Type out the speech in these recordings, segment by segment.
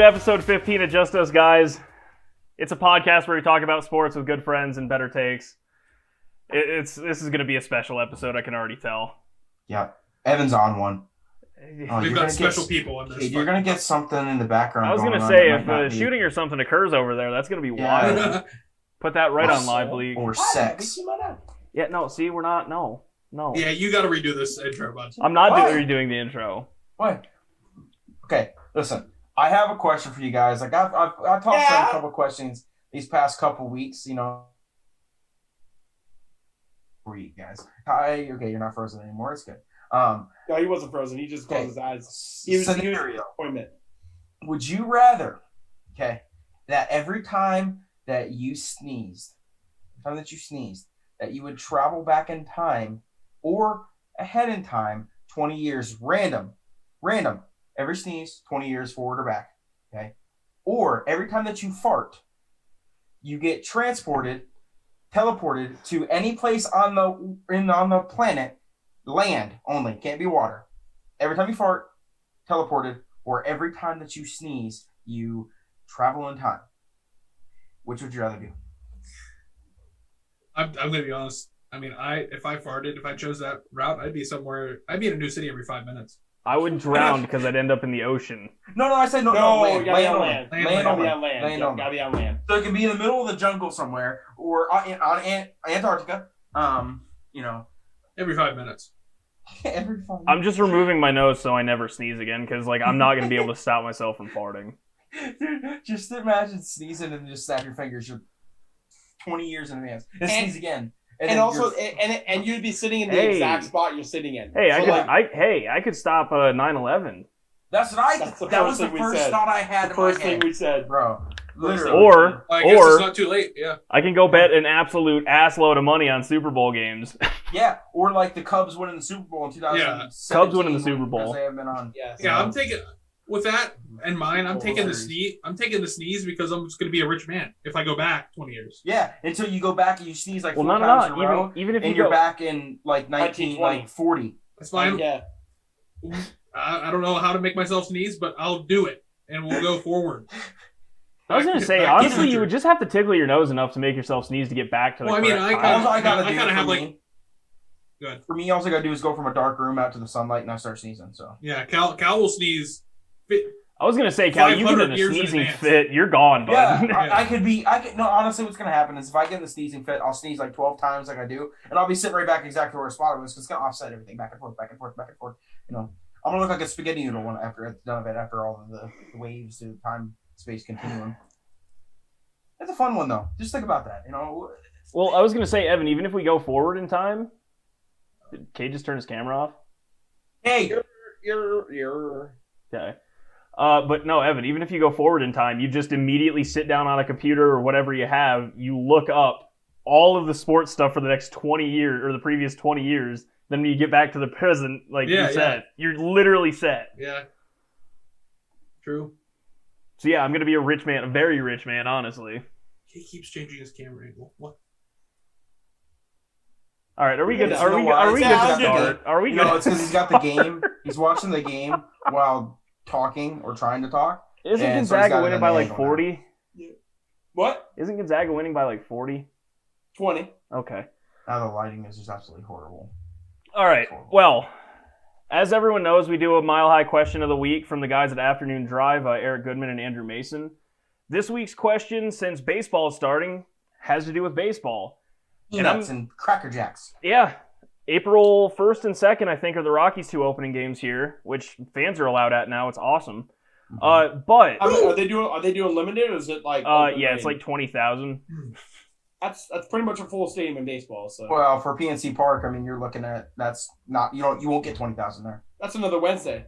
Episode 15 of Just Us Guys. It's a podcast where we talk about sports with good friends and better takes. This is going to be a special episode, I can already tell. Yeah, Evan's on one. We've got special people on this. You're going to get something in the background. I was going to say, if shooting or something occurs over there, that's going to be wild. Put that right on Live League. Or sex. Yeah, no, see, we're not, no. Yeah, you got to redo this intro, bud. I'm not redoing the intro. What? Okay, listen. I have a question for you guys. Like I've talked about a couple questions these past couple weeks. You know, for you guys. Okay, you're not frozen anymore. It's good. No, he wasn't frozen. He just closed his eyes. He was appointment. Would you rather, that every time that you sneezed, that you would travel back in time or ahead in time 20 years, random, every sneeze 20 years forward or back, okay? Or every time that you fart, you get teleported to any place on the planet, land only, can't be water. Every time you fart, teleported, or every time that you sneeze, you travel in time. Which would you rather do? I'm going to be honest. I mean, if I chose that route, I'd be in a new city every 5 minutes. I would drown because I'd end up in the ocean. No, I said no. Land. Gotta be on land. So it can be in the middle of the jungle somewhere, or on Antarctica. Every 5 minutes. Every 5 minutes. I'm just removing my nose so I never sneeze again because, I'm not going to be able to stop myself from farting. Dude, just imagine sneezing and just snap your fingers. You're 20 years in advance. And sneeze again. And you'd be sitting in the exact spot you're sitting in. Hey, I could stop 9/11. That's what that was the first thought I had. The first thing we said, bro. Literally. Or I guess it's not too late. Yeah. I can go bet an absolute assload of money on Super Bowl games. Yeah, or like the Cubs winning the Super Bowl in 2017. Yeah. Cubs winning the Super Bowl. They have been on. Yeah, I'm taking with that in mind. I'm taking the sneeze because I'm just going to be a rich man if I go back 20 years. Yeah, until you go back and you sneeze like 4 times in a row, even if you're back in like 1940. That's fine. Yeah. I don't know how to make myself sneeze, but I'll do it, and we'll go forward. I was going to say, honestly, you would just have to tickle your nose enough to make yourself sneeze to get back to the I gotta have like. Good. For me, all I gotta do is go from a dark room out to the sunlight, and I start sneezing. So yeah, Cal will sneeze. I was gonna say, Cal, you get in a sneezing fit, you're gone, bud. Yeah, no, honestly, what's gonna happen is if I get in the sneezing fit, I'll sneeze like 12 times like I do, and I'll be sitting right back exactly where I spotted was. It's gonna offset everything back and forth. You know, I'm gonna look like a spaghetti noodle after it's done of it. After all of the waves to time space continuum. It's a fun one though. Just think about that. You know. Well, I was gonna say, Evan, even if we go forward in time. Did Kade just turn his camera off? Hey, you're. Okay. But no, Evan, even if you go forward in time, you just immediately sit down on a computer or whatever you have, you look up all of the sports stuff for the next 20 years or the previous 20 years, then when you get back to the present, you're set. You're literally set. Yeah. True. So yeah, I'm going to be a rich man, a very rich man, honestly. He keeps changing his camera angle. What? All right, are we good? Are we good to start? Are we good? No, it's because he's got the game. He's watching the game while talking or trying to talk. Isn't Gonzaga winning by 40? What? Isn't Gonzaga winning by 40? 20. Okay. Now the lighting is just absolutely horrible. All right. Well, as everyone knows, we do a Mile High question of the week from the guys at Afternoon Drive, Eric Goodman and Andrew Mason. This week's question, since baseball is starting, has to do with baseball. Peanuts and Cracker Jacks. Yeah. April 1st and 2nd, I think, are the Rockies 2 opening games here, which fans are allowed at now. It's awesome. Mm-hmm. But are they doing limited, or is it like it's like 20,000. That's pretty much a full stadium in baseball. So well, for PNC Park, I mean, you're looking at you won't get 20,000 there. That's another Wednesday.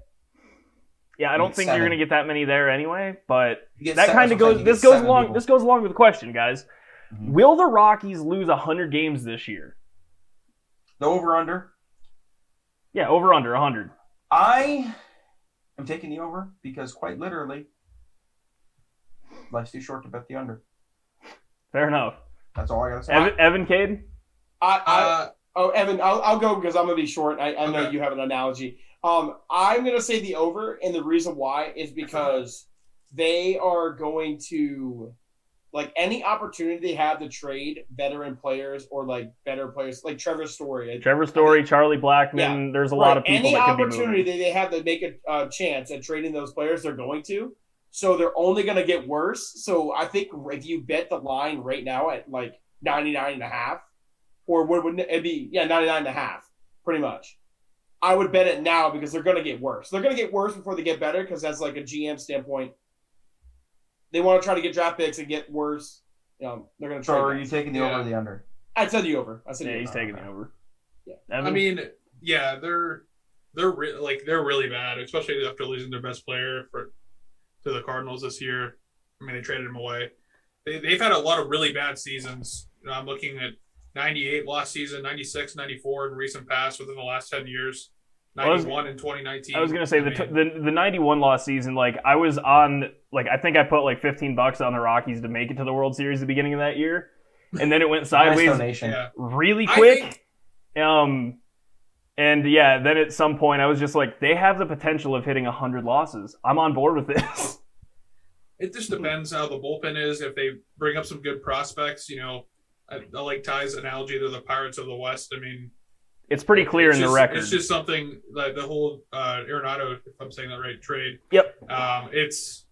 Yeah, I don't think you're gonna get that many there anyway. But that kind of goes. This goes along with the question, guys. Mm-hmm. Will the Rockies lose 100 games this year? The over-under? Yeah, over-under, 100. I am taking the over because quite literally, life's too short to bet the under. Fair enough. That's all I got to say. Evan Kade? Evan, I'll go because I'm going to be short. I know you have an analogy. I'm going to say the over, and the reason why is because they are going to, like, any opportunity they have to trade veteran players or, like, better players, like Trevor Story. Charlie Blackman. There's a lot of people any that could be opportunity moving. they have to make a chance at trading those players, they're going to. So they're only going to get worse. So I think if you bet the line right now at, like, 99.5, or would it be 99.5, pretty much. I would bet it now because they're going to get worse. They're going to get worse before they get better because that's like a GM standpoint. They want to try to get draft picks and get worse. They're going to try. So are you taking the over or the under? I said the over. He's taking the over. Yeah. Evan? I mean, yeah, they're really bad, especially after losing their best player to the Cardinals this year. I mean, they traded him away. They've had a lot of really bad seasons. I'm looking at 98 last season, 96, 94 in recent past within the last 10 years. 91 in 2019. I was going to say the 91 loss season, like I was on, like I think I put like $15 on the Rockies to make it to the World Series at the beginning of that year. And then it went sideways really quick. And yeah, then at some point I was just like, they have the potential of hitting 100 losses. I'm on board with this. It just depends how the bullpen is. If they bring up some good prospects, I like Ty's analogy. They're the Pirates of the West. I mean, it's pretty clear in the record. It's just something like the whole Arenado, if I'm saying that right, trade. Yep. It's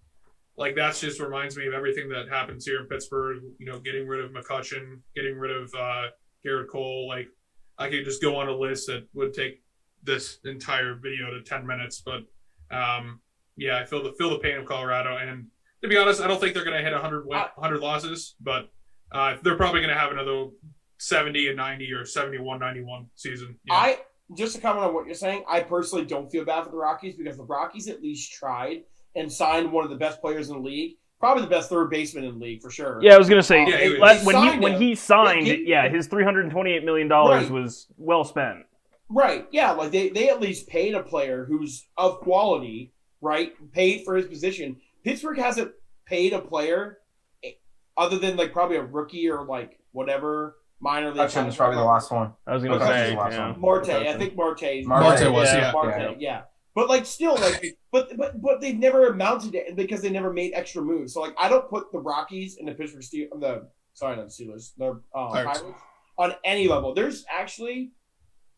like that just reminds me of everything that happens here in Pittsburgh. Getting rid of McCutchen, getting rid of Garrett Cole. Like I could just go on a list that would take this entire video to 10 minutes. But yeah, I feel the pain of Colorado. And to be honest, I don't think they're going to hit 100 losses, but they're probably going to have another 70 and 90 or 71-91 season. Yeah. Just to comment on what you're saying, I personally don't feel bad for the Rockies because the Rockies at least tried and signed one of the best players in the league, probably the best third baseman in the league for sure. Yeah, I was going to say, when he signed, his $328 million was well spent. Right, yeah, like they at least paid a player who's of quality, right, paid for his position. Pittsburgh hasn't paid a player other than like probably a rookie or like whatever minor league. Hutchin was probably the last one. I was going to say Marte. I think Marte was. Yeah. But like still like but they've never amounted to it because they never made extra moves. So like I don't put the Rockies and the Pittsburgh Steelers, not the Steelers, the Pirates on any level. There's actually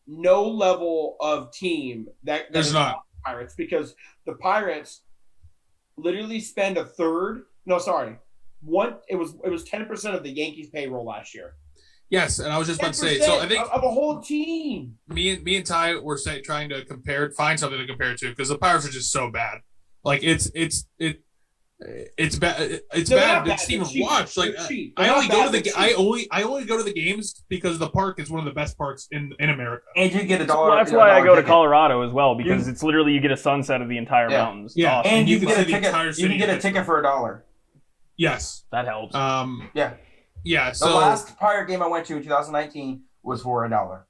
no level of team that there's not Pirates because the Pirates literally spend a third. No, sorry. It was 10% of the Yankees payroll last year. Yes, and I was just about to say. So I think of a whole team. Me and Ty were trying to find something to compare it to because the Pirates are just so bad. Like it's bad. It's bad to even watch. Like I only go to the games because the park is one of the best parks in America. And you get $1. Well, that's why I go to Colorado as well because it's literally you get a sunset of the entire mountains. Yeah, awesome. And you can get a ticket. You can get a ticket for $1. Yes, that helps. Yeah. So the last Pirate game I went to in 2019 was for $1.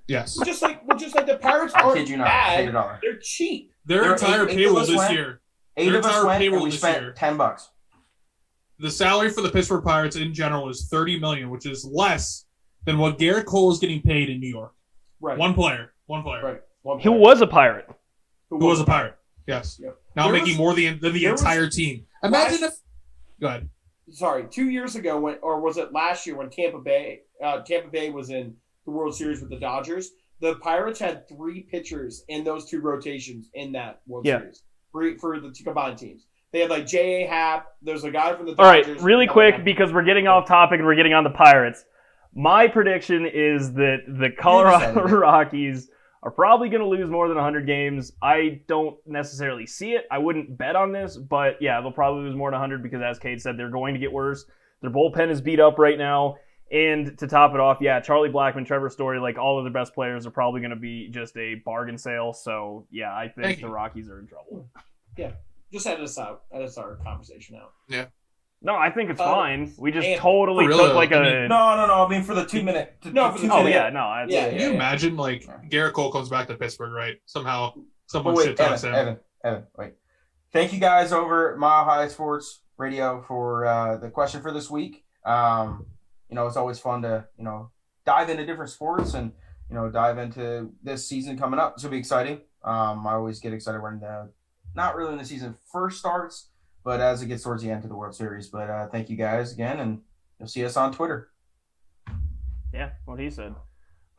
Yes. Just like the Pirates aren't bad. $1. They're cheap. Their entire payroll this year. 8 of us went and we spent $10. The salary for the Pittsburgh Pirates in general is $30 million, which is less than what Garrett Cole is getting paid in New York. Right. One player. Right. Who was a Pirate. Who was a Pirate. Yes. Yep. Now making more than the entire team. Imagine if. Go ahead. Sorry, 2 years ago or was it last year when Tampa Bay was in the World Series with the Dodgers? The Pirates had 3 pitchers in those 2 rotations in that World Series for the 2 combined teams. They had like J.A. Happ. There's a guy from the Dodgers. All right, really quick because we're getting off topic and we're getting on the Pirates. My prediction is that the Colorado Rockies are probably going to lose more than 100 games. I don't necessarily see it. I wouldn't bet on this, but yeah, they'll probably lose more than 100 because, as Kade said, they're going to get worse. Their bullpen is beat up right now. And to top it off, Charlie Blackman, Trevor Story, like all of their best players are probably going to be just a bargain sale. So, yeah, I think the Rockies are in trouble. Yeah, just edit us out. Edit our conversation out. Yeah. No, I think it's fine. We just totally took like a... No. I mean, for the 2 minute... Can you imagine, like, Garrett Cole comes back to Pittsburgh, right? Somehow, someone shit talks him. Evan, wait. Thank you guys over at Mile High Sports Radio for the question for this week. It's always fun to, dive into different sports and, dive into this season coming up. This will be exciting. I always get excited when not really when the season first starts, but as it gets towards the end of the World Series. But thank you guys again, and you'll see us on Twitter. Yeah, what he said.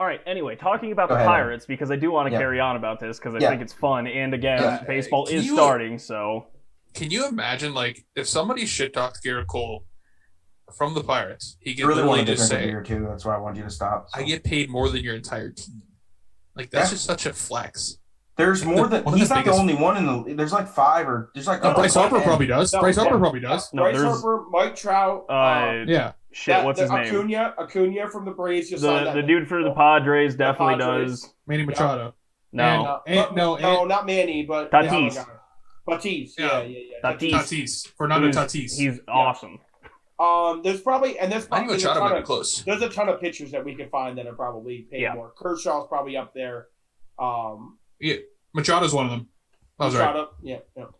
All right, anyway, talking about Go the ahead, Pirates, because I do want to Yeah. carry on about this, because I Yeah. think it's fun, and again, Yeah. baseball Can is you- starting, so... Can you imagine, like, if somebody shit talked Garrett Cole from the Pirates, he I could really literally wanted to just drink a say, beer too. That's why I wanted you to stop. So. I get paid more than your entire team. Like, that's Yeah. just such a flex. There's more than one of he's the not biggest- the only one in the. There's like 5 or there's like. Bryce Harper and- probably does. No, Bryce Harper yeah. probably does. No, Bryce there's- Harper, Mike Trout. Yeah. Shit, what's his name? Acuna from the Braves just signed The that. dude for the Padres definitely Padres. does. Manny Machado. No. No, not Manny, but Tatis. Tatis. Yeah. Yeah. Tatis. Tatis. Fernando He's- Tatis. He's awesome. There's probably Manny probably Machado might be close. there's a ton of pitchers that we can find that are probably paid Yeah. more. Kershaw's probably up there. Machado's one of them. I was right. Machado, yeah.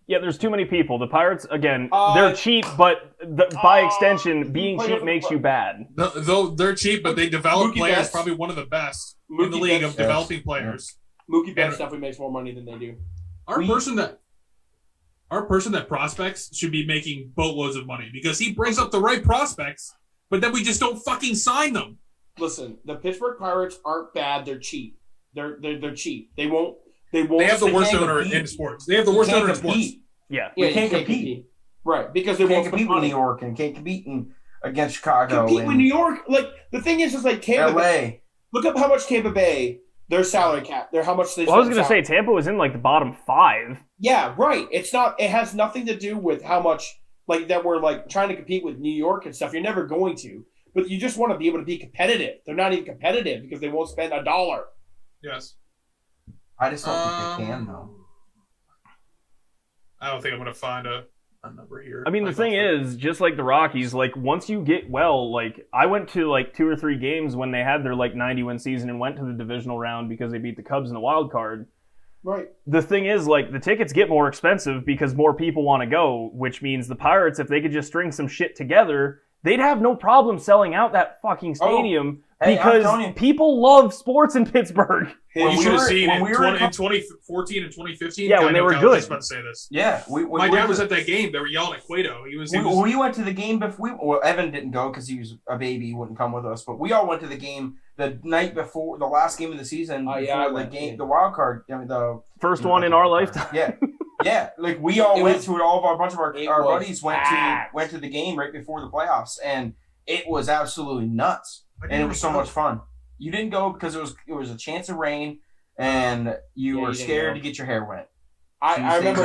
Yeah, there's too many people. The Pirates, again, Uh, they're cheap, but by extension, being play cheap with- makes you bad. Though they're cheap, but they develop Mookie players Betts. probably one of the best in the Mookie league Betts. of developing players. Mookie Betts And- definitely makes more money than they do. Our person that prospects should be making boatloads of money because he brings up the right prospects, but then we just don't fucking sign them. Listen, the Pittsburgh Pirates aren't bad. They're cheap. They're cheap. They won't. They have the They worst can't owner compete. in sports. They have the worst Can't owner in sports. compete. Yeah. Yeah, We can't you compete. Right, because they Can't won't compete with New York and can't compete against Chicago. Compete and with New York. Like the thing is like Tampa Bay. LA. Look up how much Tampa Bay their salary cap. They're how much they. Well, I was spend going to say, salary. Tampa was in like the bottom 5. Yeah, right. It's not. It has nothing to do with how much like that we're like trying to compete with New York and stuff. You're never going to. But you just want to be able to be competitive. They're not even competitive because they won't spend $1. Yes. I just don't think they can though. I don't think I'm going to find a number here. I mean, the thing is, just like the Rockies, like once you get like I went to like 2 or 3 games when they had their like 90-win season and went to the divisional round because they beat the Cubs in the wild card. Right. The thing is, like, the tickets get more expensive because more people want to go, which means the Pirates, if they could just string some shit together, they'd have no problem selling out that fucking stadium Hey, I'm telling because you. people love sports in Pittsburgh. You When we should have were- seen when in, we were in 2014 and 2015. Yeah, when they I were was good. just about to say this. Yeah, My dad was at that game. They were yelling at Cueto. He was We went to the game before. Well, Evan didn't go because he was a baby. He wouldn't come with us. But we all went to the game the night before the last game of the season. Oh, yeah, before I the went, game, yeah. the wild card. I mean, the First one in our lifetime. Yeah, yeah. Like we all It went was- to it. All of our bunch of our it our was buddies packed. went to the game right before the playoffs, and it was absolutely nuts. And it was so much fun. You didn't go because it was a chance of rain, and you Yeah, were you didn't scared go. to get your hair wet. I You stayed remember.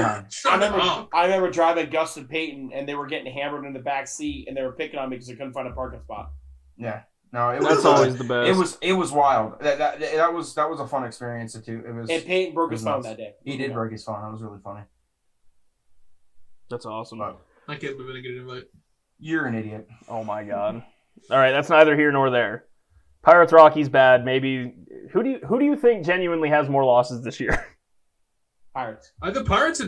behind. I remember driving Gus and Peyton, and they were getting hammered in the back seat, and they were picking on me because they couldn't find a parking spot. Yeah. No, it That's was always the best. It was wild. That was a fun experience too. It was. And Peyton broke his It was phone nuts. that day. He did break his phone. That was really funny. That's awesome. But I can't believe I didn't get an invite. you're an idiot. Oh my god. All right, that's neither here nor there. Pirates Rockies bad. Maybe who do you think genuinely has more losses this year? Pirates. The Pirates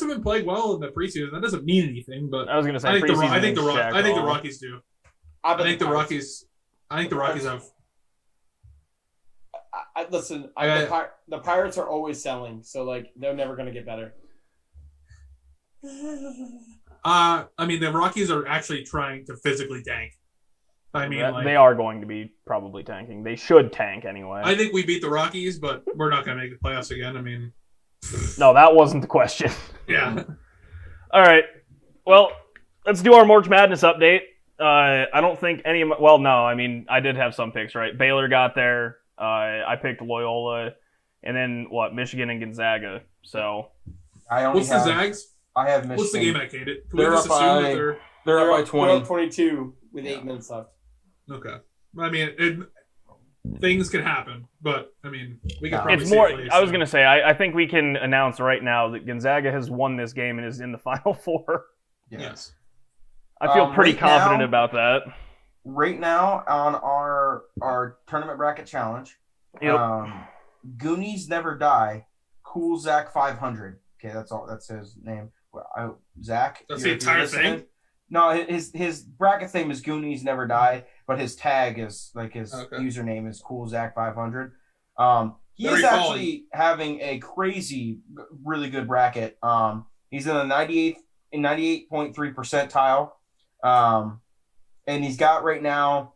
have been playing well in the preseason. That doesn't mean anything, but I was gonna say I think preseason I think is the Shaq all. Rockies do. I I think the Rockies have. Listen. I- The Pirates are always selling, so like they're never gonna get better. I mean, the Rockies are actually trying to physically tank. I mean, like, they are going to be probably tanking. They should tank anyway. I think we beat the Rockies, but we're not going to make the playoffs again. I mean, No, that wasn't the question. yeah. All right. Well, let's do our March Madness update. I don't think any of my, well, no, I mean, I did have some picks, right? Baylor got there. I picked Loyola, and then what? Michigan and Gonzaga. So I only What's have. the Zags? I have Michigan. What's the game at Kade? Can we They're just up assume by- that they're They're up by They're 20. up 22 with 8 minutes left. okay? I mean, things can happen, but I mean, we can Yeah. probably it's more. safely I was assume. gonna say. I think we can announce right now that Gonzaga has won this game and is in the Final Four. Yeah. Yes. I feel pretty Right confident now- about that. Right now on our tournament bracket challenge, Yep. Goonies Never Die, Cool Zach 500. Okay, that's all. That's his name. Zach. That's you're- the entire you're listening? thing? No, his bracket's name is Goonies Never Die, but his tag is like his Okay. username is Cool Zach 500. He Very is actually having a crazy, really good bracket. He's in the 98th in 98.3 percentile. And he's got right now,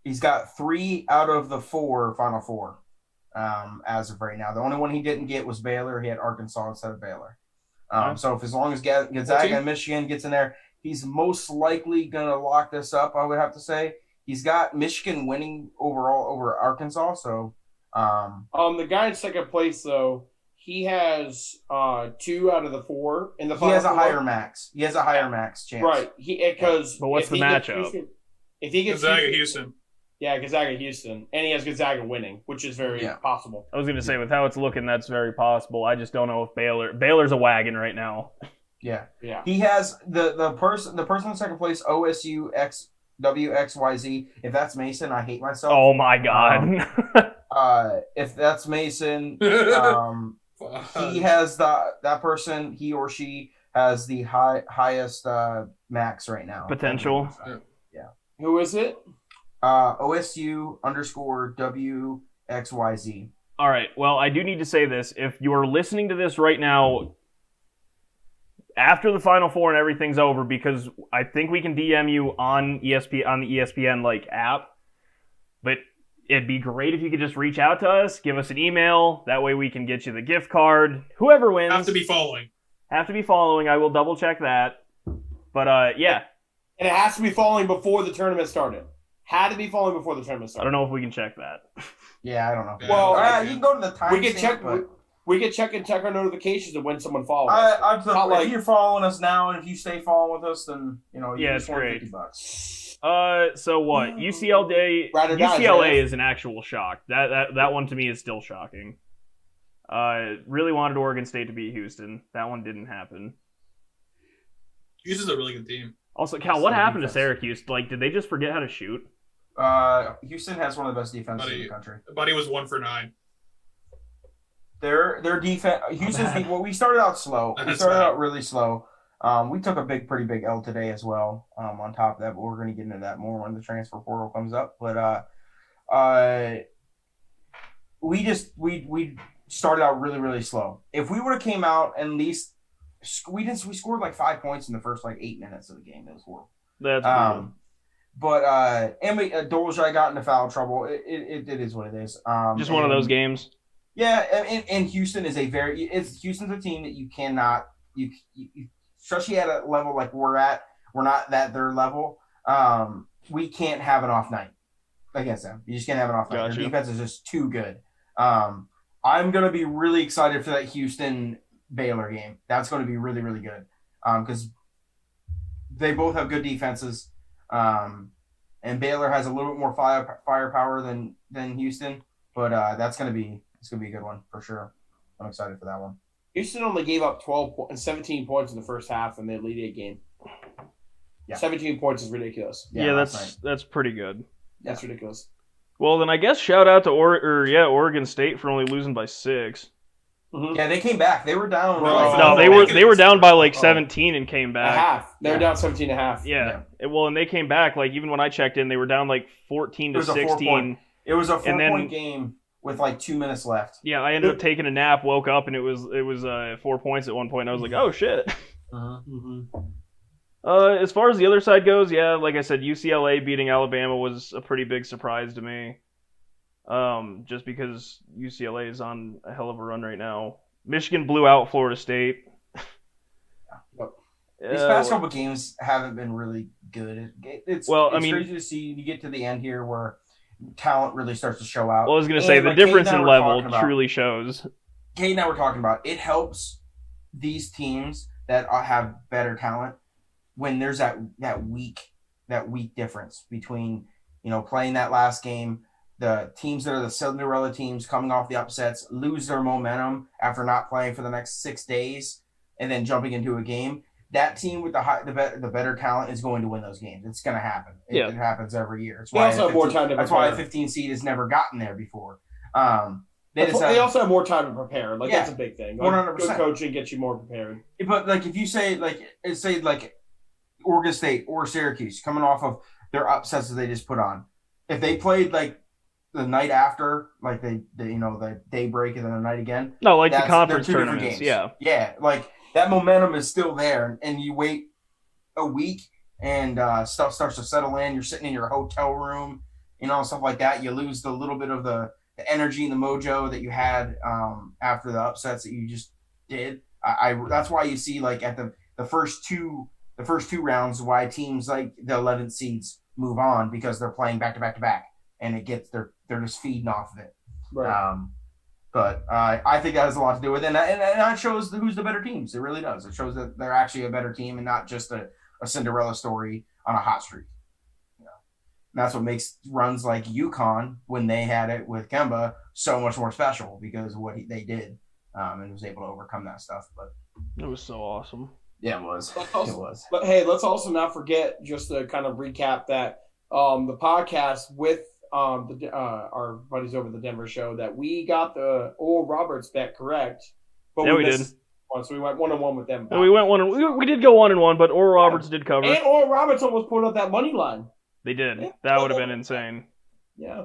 he's got 3 out of the 4 Final Four as of right now. The only one he didn't get was Baylor. He had Arkansas instead of Baylor. So if as long as Gonzaga and Michigan gets in there, he's most likely going to lock this up, I would have to say. He's got Michigan winning overall over Arkansas. So the guy in second place, though, he has 2 out of the 4 in the Final Four. He has a higher max. He has a higher max chance. Right. But what's the matchup? If he gets Gonzaga, Houston. Yeah, Gonzaga, Houston. And he has Gonzaga winning, which is very possible. I was going to say, with how it's looking, that's very possible. I just don't know if Baylor's a wagon right now. Yeah. Yeah. He has the person in second place, OSU XWXYZ. If that's Mason, I hate myself. Oh my God. If that's Mason, he has that person, he or she has the highest max right now. Potential. Yeah. Who is it? OSU _WXYZ. All right. Well, I do need to say this. If you're listening to this right now, after the Final Four and everything's over, because I think we can DM you on the ESPN app, but it'd be great if you could just reach out to us, give us an email. That way we can get you the gift card. Whoever wins. Have to be following. I will double check that. But yeah. And it has to be falling before the tournament started. Had to be falling before the tournament started. I don't know if we can check that. Yeah, I don't know. Well, you can go to the time. We can check. We can check our notifications of when someone follows. If you're following us now, and if you stay following with us, then you it's great. $50. So what? UCLA is an actual shock. That one to me is still shocking. Really wanted Oregon State to beat Houston. That one didn't happen. Houston's a really good team. Also, Cal, what happened to Syracuse? Did they just forget how to shoot? Houston has one of the best defenses in the country. Buddy was 1 for 9. Their defense. Houston's. We started out slow. We started out really slow. We took a pretty big L today as well. On top of that, but we're going to get into that more when the transfer portal comes up. But we started out really, really slow. If we would have came out and at least we scored 5 points in the first 8 minutes of the game. It was horrible. That's cool. But Dolezaj got into foul trouble. It is what it is. Just one of those games. Yeah, and Houston is Houston's a team that you cannot you especially at a level like we're at. We're not at their level. We can't have an off night against them. You just can't have an off night. Gotcha. Their defense is just too good. I'm gonna be really excited for that Houston Baylor game. That's going to be really, really good because they both have good defenses. And Baylor has a little bit more firepower than Houston, but it's going to be a good one for sure. I'm excited for that one. Houston only gave up 17 points in the first half, and they lead a game. Yeah. 17 points is ridiculous. Yeah, that's pretty good. That's ridiculous. Well, then I guess shout out to Oregon State for only losing by 6. Mm-hmm. Yeah, they came back. They were down. They were down by 17 and came back. A half. They were down 17 and a half. Yeah. Well, and they came back. Even when I checked in, they were down 14 to 16. It was a 4-point game with 2 minutes left. Yeah, I ended up taking a nap, woke up, and it was 4 points at one point. And I was like, oh shit. Mm-hmm. As far as the other side goes, yeah, like I said, UCLA beating Alabama was a pretty big surprise to me. Just because UCLA is on a hell of a run right now. Michigan blew out Florida State. These past couple games haven't been really good. It's crazy to see you get to the end here where talent really starts to show out. Well, I was going to say, the difference in level truly shows. Kade and I were talking about, it helps these teams that have better talent when there's that weak difference between, playing that last game. The teams that are the Cinderella teams coming off the upsets lose their momentum after not playing for the next 6 days and then jumping into a game. That team with the better talent is going to win those games. It's going to happen. It happens every year. They also have more time to prepare. That's why a 15 seed has never gotten there before. They also have more time to prepare. That's a big thing. 100%. Good coaching gets you more prepared. But if you say Oregon State or Syracuse coming off of their upsets that they just put on, if they played the night after, the daybreak and then the night again. No, the conference tournaments. Yeah. Yeah, that momentum is still there, and you wait a week and stuff starts to settle in. You're sitting in your hotel room, stuff like that. You lose the little bit of the energy and the mojo that you had after the upsets that you just did. I that's why you see like at the first two rounds why teams like the 11th seeds move on, because they're playing back to back to back, and they're just feeding off of it. Right. But I think that has a lot to do with it, and that shows who's the better teams. It really does. It shows that they're actually a better team and not just a Cinderella story on a hot streak. And that's what makes runs like UConn, when they had it with Kemba, so much more special, because of what they did, and was able to overcome that stuff. But It was so awesome. yeah, it was. Let's also- It was. But hey, let's also not forget, just to kind of recap that the podcast with our buddies over the Denver show, that we got the Oral Roberts bet correct. But Yeah, we missed one, so we went 1-1 with them. We went we did go 1-1, but Oral Roberts did cover. And Oral Roberts almost put up that money line. They did. Yeah. That would have been insane. Yeah.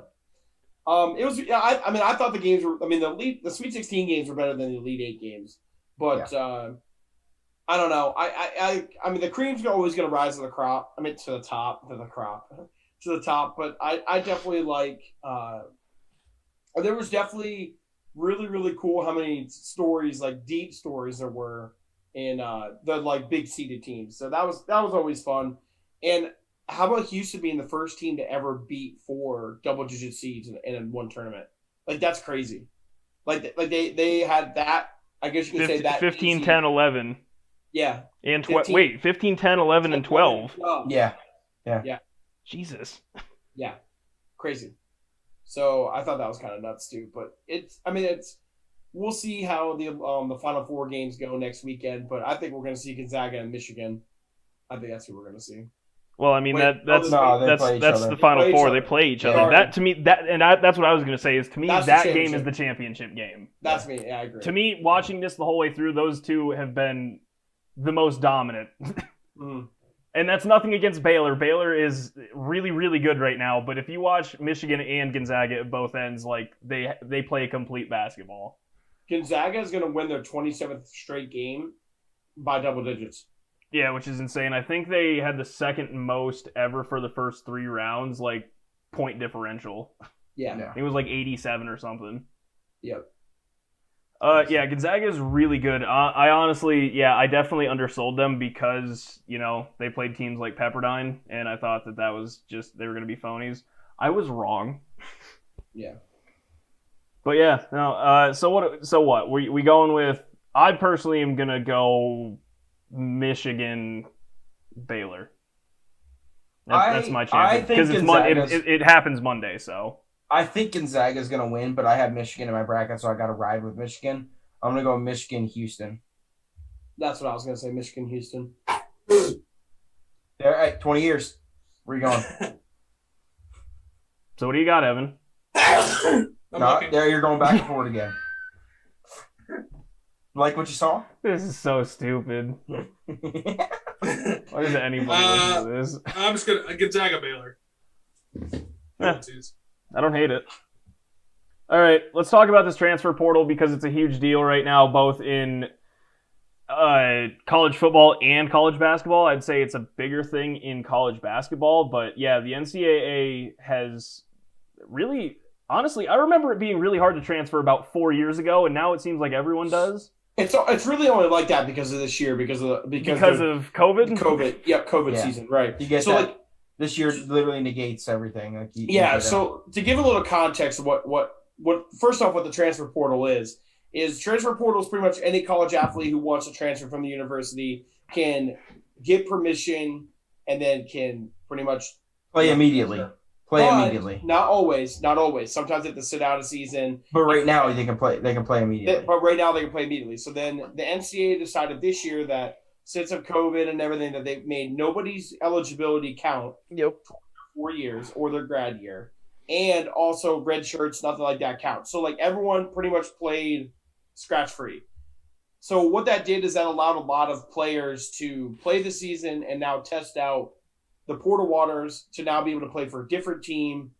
It was. I thought the games were. I mean, the Sweet 16 games were better than the Elite 8 games, but I don't know. I mean, the cream's always going to rise to the crop. I mean, to the top. But I definitely like. There was definitely really, really cool how many stories, like deep stories, there were in the like big seeded teams. So that was always fun. And how about Houston being the first team to ever beat 4 double-digit seeds in one tournament? Like, that's crazy. Like they had that. I guess you could say that 15, easy. 10, 11. Yeah. And 15, 15, 10, 11, and 12. Yeah. Jesus. Yeah. Crazy. So I thought that was kind of nuts too. But we'll see how the Final Four games go next weekend. But I think we're going to see Gonzaga and Michigan. I think that's who we're going to see. Well, I mean, Wait, that's the Final Four. They play each other. Yeah. That to me, that's what I was going to say. Is to me That's the that game championship. is the championship game. That's me. Yeah, I agree. To me, watching this the whole way through, those two have been the most dominant. Mhm. And that's nothing against Baylor. Baylor is really, really good right now. But if you watch Michigan and Gonzaga at both ends, like they play complete basketball. Gonzaga is going to win their 27th straight game by double digits. Yeah, which is insane. I think they had the second most ever for the first 3 rounds, like point differential. Yeah. It was like 87 or something. Yep. Yeah, Gonzaga is really good. I honestly, I definitely undersold them because, they played teams like Pepperdine, and I thought that was just, they were going to be phonies. I was wrong. Yeah. But yeah, no, so what? We going with, I personally am going to go Michigan, Baylor. That's my champion. Because it happens Monday, so. I think Gonzaga is going to win, but I have Michigan in my bracket, so I got to ride with Michigan. I'm going to go Michigan, Houston. That's what I was going to say, Michigan, Houston. There, hey, 20 years. Where you going? So what do you got, Evan? There, you're going back and forth again. Like what you saw? This is so stupid. Why does anybody listen to this? I'm just gonna Gonzaga Baylor. I don't hate it. All right, let's talk about this transfer portal because it's a huge deal right now, both in college football and college basketball. I'd say it's a bigger thing in college basketball, but yeah, the NCAA has really, honestly, I remember it being really hard to transfer about 4 years ago, and now it seems like everyone does. It's really only like that because of this year, because of COVID. COVID season, right? You get so that. This year literally negates everything. So to give a little context of what first off, what the transfer portal is transfer portal is pretty much any college athlete who wants to transfer from the university can get permission and then can pretty much play immediately. Not always. Sometimes they have to sit out a season. But right now they can play immediately. But right now they can play immediately. So then the NCAA decided this year that since of COVID and everything, that they've made nobody's eligibility count. Yep. 4 years or their grad year, and also red shirts, nothing like that counts. So like everyone pretty much played scratch free. So what that did is that allowed a lot of players to play the season and now test out the portal waters to now be able to play for a different team.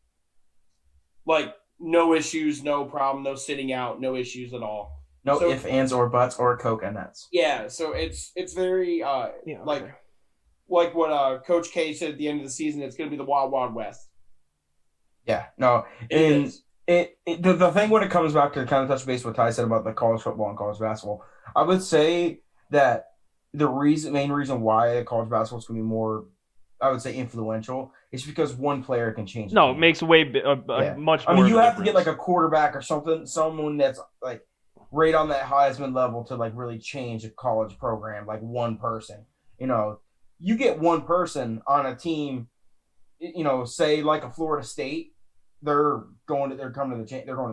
Like no issues, no problem, no sitting out, no issues at all. No So- ifs, ands, or buts, or coconuts. Yeah, so it's very Yeah, like okay. like what Coach K said at the end of the season. It's going to be the Wild Wild West. Yeah, no. It And is. the thing when it comes back to kind of touch base what Ty said about the college football and college basketball, I would say that the main reason why college basketball is going to be more, I would say, influential is because one player can change. No, the it team. makes Yeah. much I more. mean, you of a have to get like difference. a quarterback or something, someone that's like right on that Heisman level to like really change a college program. Like one person, you get one person on a team, say like a Florida State, they're going to the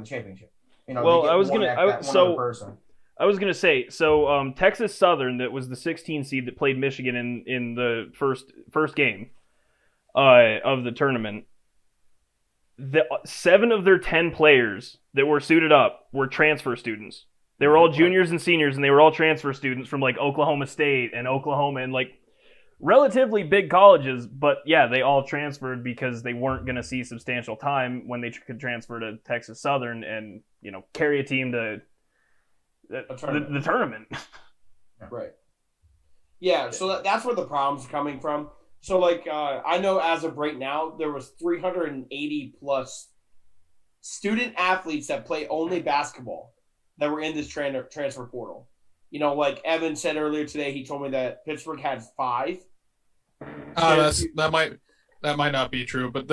championship. Well, they get I was one gonna- at I- that one so- other person. I was gonna say, so Texas Southern, that was the 16 seed that played Michigan in the first game of the tournament. 7 of their 10 players that were suited up were transfer students. They were all juniors and seniors, and they were all transfer students from like Oklahoma State and Oklahoma and like relatively big colleges. But yeah, they all transferred because they weren't going to see substantial time when they could transfer to Texas Southern and carry a team to tournament. the tournament. Right. Yeah, so that's where the problem's coming from. So, like, I know as of right now, there was 380 plus student athletes that play only basketball that were in this transfer portal. Like Evan said earlier today, he told me that Pittsburgh had 5. That might not be true, but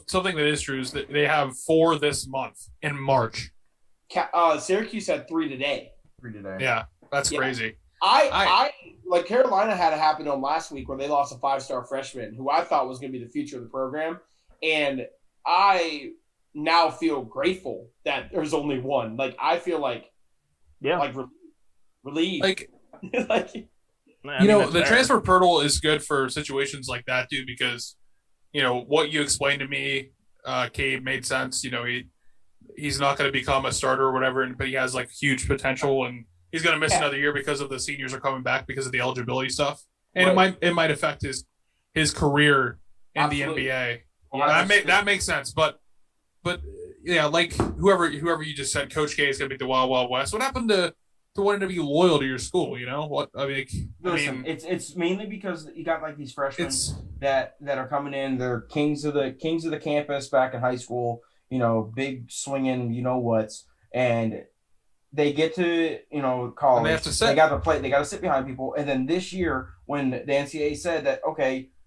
something that is true is that they have 4 this month in March. Syracuse had 3 today. 3 today. Yeah, that's Yeah. crazy. I like Carolina had it happen on last week where they lost a 5-star freshman who I thought was going to be the future of the program, and I now feel grateful that there's only one. Like I feel like relieved. Like like the transfer portal is good for situations like that, dude, because what you explained to me, Kade, made sense. He's not going to become a starter or whatever, but he has like huge potential, and he's going to miss another year because of the seniors are coming back because of the eligibility stuff, and it might affect his career in Absolutely. the NBA. Yeah, that makes sense, but yeah, like whoever you just said, Coach K is going to be the Wild Wild West. What happened to wanting to be loyal to your school? What I mean, It's mainly because you got like these freshmen that are coming in. They're kings of the campus back in high school. Big swinging, whats, and they get to college. And they have to sit. They got to play. They got to sit behind people. And then this year, when the NCAA said that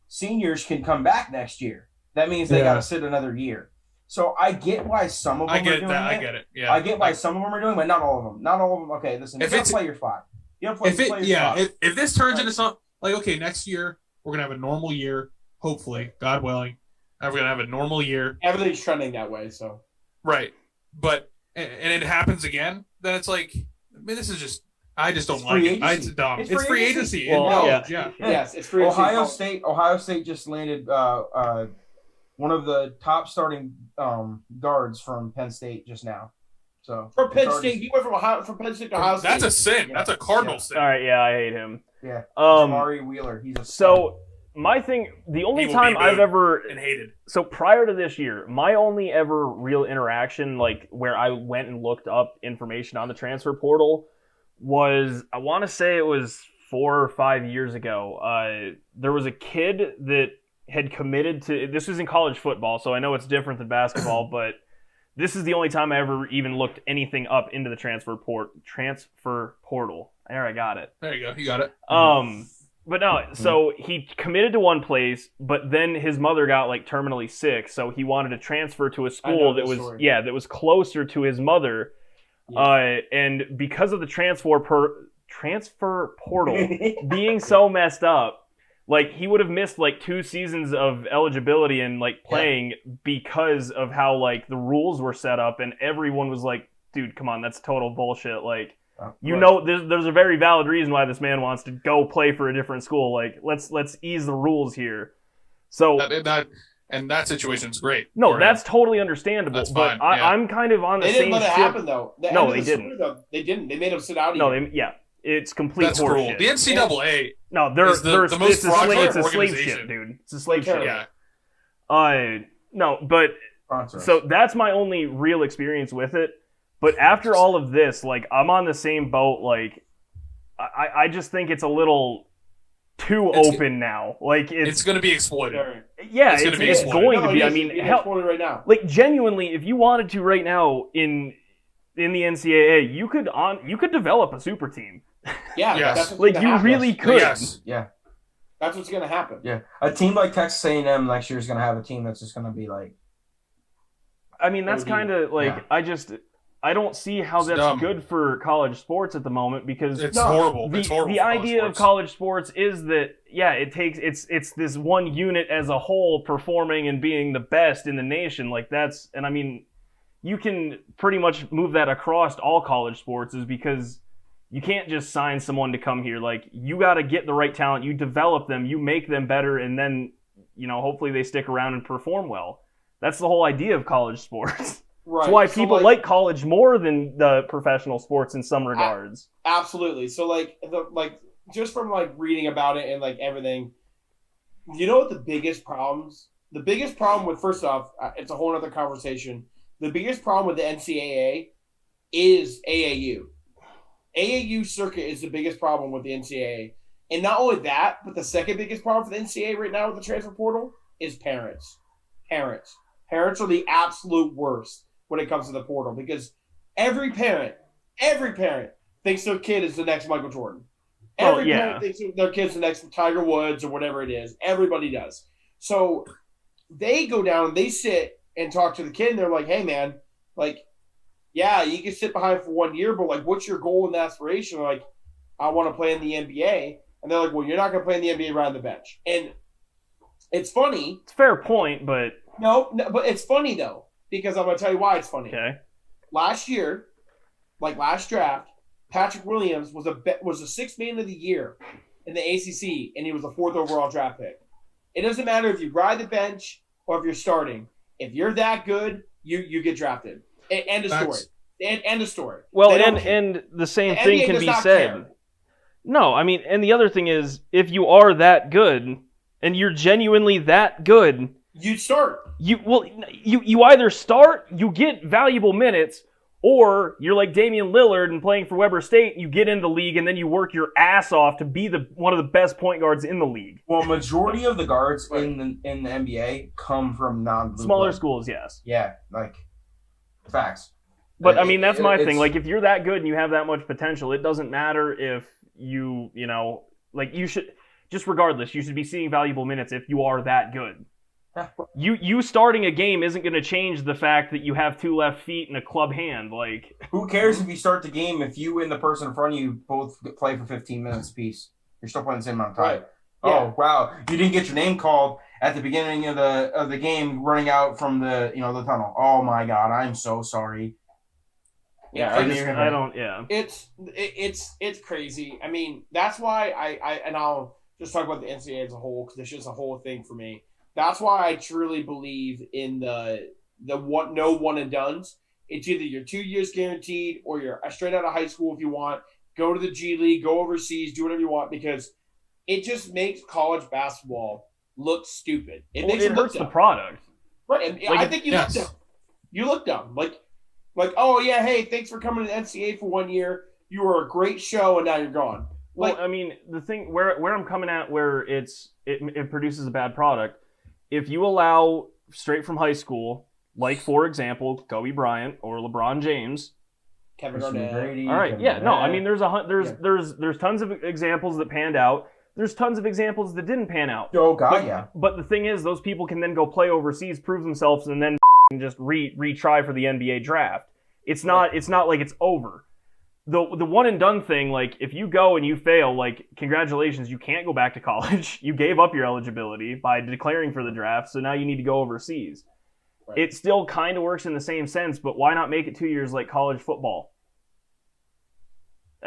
seniors can come back next year, that means they got to sit another year. So I get why some of them are doing that. I get it. Yeah, I get why some of them are doing, but not all of them. Not all of them. Okay, listen. You gotta play your 5. You gotta play your 5. If this turns into something like next year we're gonna have a normal year, hopefully, God willing, and we're gonna have a normal year. Everything's trending that way, so Right, but and it happens again, then it's like, this is just. I just don't like it. It's dumb. It's free agency. Well, Yeah. yes, it's free. Ohio State just landed one of the top starting guards from Penn State just now. So From Penn State, you went from Penn State to Ohio State. That's a sin. Yeah. That's a cardinal sin. All right, yeah, I hate him. Yeah, Um, Jamari Wheeler. He's a So my thing, the only He will time be I've booed ever and hated. So prior to this year, my only ever real interaction, like where I went and looked up information on the transfer portal, was, I want to say it was 4 or 5 years ago. There was a kid that had committed to, this was in college football, so I know it's different than basketball, but this is the only time I ever even looked anything up into the transfer portal. There, I got it. There you go. You got it. But no, so he committed to one place, but then his mother got like terminally sick, so he wanted to transfer to a school that was closer to his mother. Yeah. And because of the transfer portal being so messed up, like he would have missed like 2 seasons of eligibility and like playing because of how like the rules were set up, and everyone was like, dude, come on, that's total bullshit. Like, there's a very valid reason why this man wants to go play for a different school. Like, let's ease the rules here. So that situation's great. no, that's totally understandable. That's but fine, yeah. I'm kind of on the They same didn't let it ship. happen though. No, they didn't. They didn't. They made him sit out. No, it's complete That's cruel. horseshit. The NCAA. No, they're is the most it's a slave fraudulent ship, organization. dude. It's a slave ship. Yeah. No, but so that's my only real experience with it. But after all of this, like, I'm on the same boat. Like, I just think it's a little too open now. Like, it's going to be exploited. Yeah, It's gonna be it's exploited. going to be. I mean, hell, exploited right now. like, genuinely, if you wanted to right now in the NCAA, you could develop a super team. Yeah, Yes. that's what's Like, gonna you happen. really could. Yes. Yeah. That's what's gonna happen. Yeah. A team like Texas A&M next year is going to have a team that's just going to be like. I mean, that's kind of like, I don't see how It's that's dumb. good for college sports at the moment, because It's horrible. the, It's horrible. the for college idea of sports. college sports is that, yeah, it's this one unit as a whole performing and being the best in the nation. Like, that's, and I mean, you can pretty much move that across all college sports, is because you can't just sign someone to come here. Like, you got to get the right talent, you develop them, you make them better, and then, you know, hopefully they stick around and perform well. That's the whole idea of college sports. Right. That's why So, people like college more than the professional sports in some regards. Absolutely. So like just from like reading about it and like everything, you know what the biggest problem with, first off, it's a whole other conversation. The biggest problem with the NCAA is AAU. AAU circuit is the biggest problem with the NCAA. And not only that, but the second biggest problem for the NCAA right now with the transfer portal is parents. Parents are the absolute worst when it comes to the portal, because every parent thinks their kid is the next Michael Jordan. Every parent thinks their kid's the next Tiger Woods or whatever it is. Everybody does. So they go down and they sit and talk to the kid, and they're like, hey, man, like, yeah, you can sit behind for 1 year, but, like, what's your goal and aspiration? They're like, I want to play in the NBA. And they're like, well, you're not going to play in the NBA right on the bench. And it's funny. It's a fair point, but... No, but it's funny, though, because I'm going to tell you why it's funny. Okay. Last year, like last draft, Patrick Williams was the sixth man of the year in the ACC, and he was the fourth overall draft pick. It doesn't matter if you ride the bench or if you're starting. If you're that good, you get drafted. End of story. End of story. Well, and the same thing can be said. Care. No, I mean, and the other thing is, if you are that good, and you're genuinely that good, you'd start. You either start, you get valuable minutes, or you're like Damian Lillard and playing for Weber State, you get into the league, and then you work your ass off to be one of the best point guards in the league. Well, majority of the guards in the NBA come from non-blue smaller blood. schools, yes. Yeah, like, facts. But, I mean, that's my thing. Like, if you're that good and you have that much potential, it doesn't matter if you know, like, you should, just regardless, you should be seeing valuable minutes if you are that good. You starting a game isn't going to change the fact that you have two left feet and a club hand. Like, who cares if you start the game if you and the person in front of you both play for 15 minutes apiece? You're still playing the same amount of time. Right. Oh, Yeah. wow. You didn't get your name called at the beginning of the game running out from the tunnel. Oh my God, I'm so sorry. yeah, I don't. Yeah, It's crazy. I mean, that's why and I'll just talk about the NCAA as a whole, because it's just a whole thing for me. That's why I truly believe in the no one and dones. It's either you're 2 years guaranteed or you're straight out of high school if you want. Go to the G League, go overseas, do whatever you want, because it just makes college basketball look stupid. It hurts the product. Right. And Like, I think you look dumb. You look dumb. Like, oh yeah, hey, thanks for coming to the NCAA for 1 year. You were a great show, and now you're gone. Well, I mean, the thing where I'm coming at, where it produces a bad product, if you allow straight from high school, like, for example, Kobe Bryant or LeBron James, Kevin Garnett. all right, yeah, no, I mean, there's tons of examples that panned out. There's tons of examples that didn't pan out. Oh God, yeah. But the thing is, those people can then go play overseas, prove themselves, and then just retry for the NBA draft. It's not like it's over. The one and done thing, like, if you go and you fail, like, congratulations, you can't go back to college. You gave up your eligibility by declaring for the draft, so now you need to go overseas. Right. It still kind of works in the same sense, but why not make it 2 years like college football?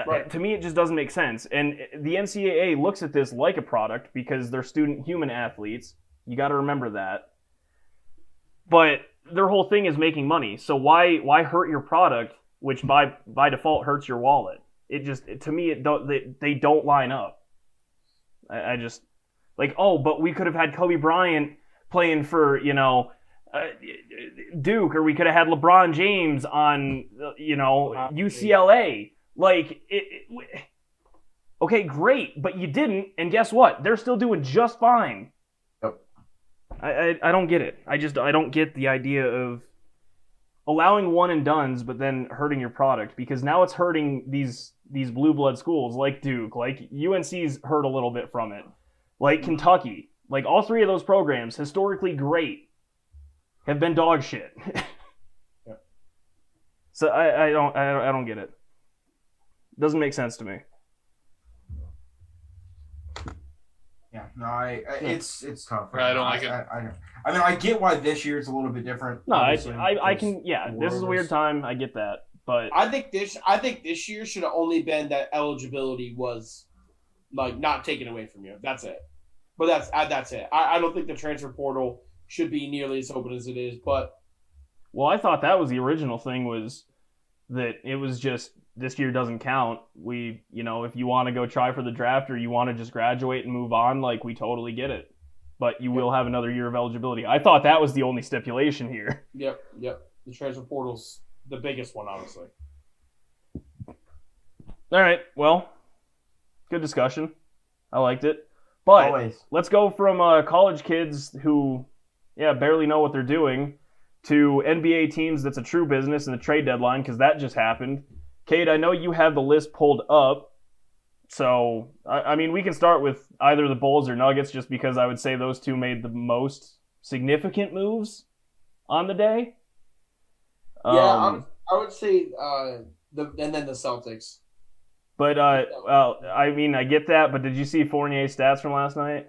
Right. To me, it just doesn't make sense. And the NCAA looks at this like a product because they're student human athletes. You got to remember that. But their whole thing is making money. So why hurt your product, which by default hurts your wallet? To me, they don't line up. I just, like, oh, but we could have had Kobe Bryant playing for, Duke, or we could have had LeBron James on, UCLA. Like, okay, great, but you didn't, and guess what? They're still doing just fine. Yep. I don't get it. I don't get the idea of allowing one and dones, but then hurting your product, because now it's hurting these blue blood schools like Duke, like UNC's hurt a little bit from it, like Kentucky, like all three of those programs, historically great, have been dog shit. Yeah. So I don't get it. Doesn't make sense to me. Yeah, no, it's tough. I don't like it. I mean, I get why this year is a little bit different. No, obviously, I can. because Yeah, the this is a world weird time. I get that, but I think this year should have only been that eligibility was like not taken away from you. That's it. But that's it. I don't think the transfer portal should be nearly as open as it is. But well, I thought that was the original thing, was that it was just this year doesn't count. We, if you want to go try for the draft or you want to just graduate and move on, like, we totally get it. But you will have another year of eligibility. I thought that was the only stipulation here. Yep. The transfer portal's the biggest one, honestly. All right, well, good discussion. I liked it. But Always. let's go from college kids who, barely know what they're doing to NBA teams that's a true business and the trade deadline, because that just happened. Kade, I know you have the list pulled up, so, I mean, we can start with either the Bulls or Nuggets, just because I would say those two made the most significant moves on the day. I would say and then the Celtics. But, well, I mean, I get that, but did you see Fournier's stats from last night?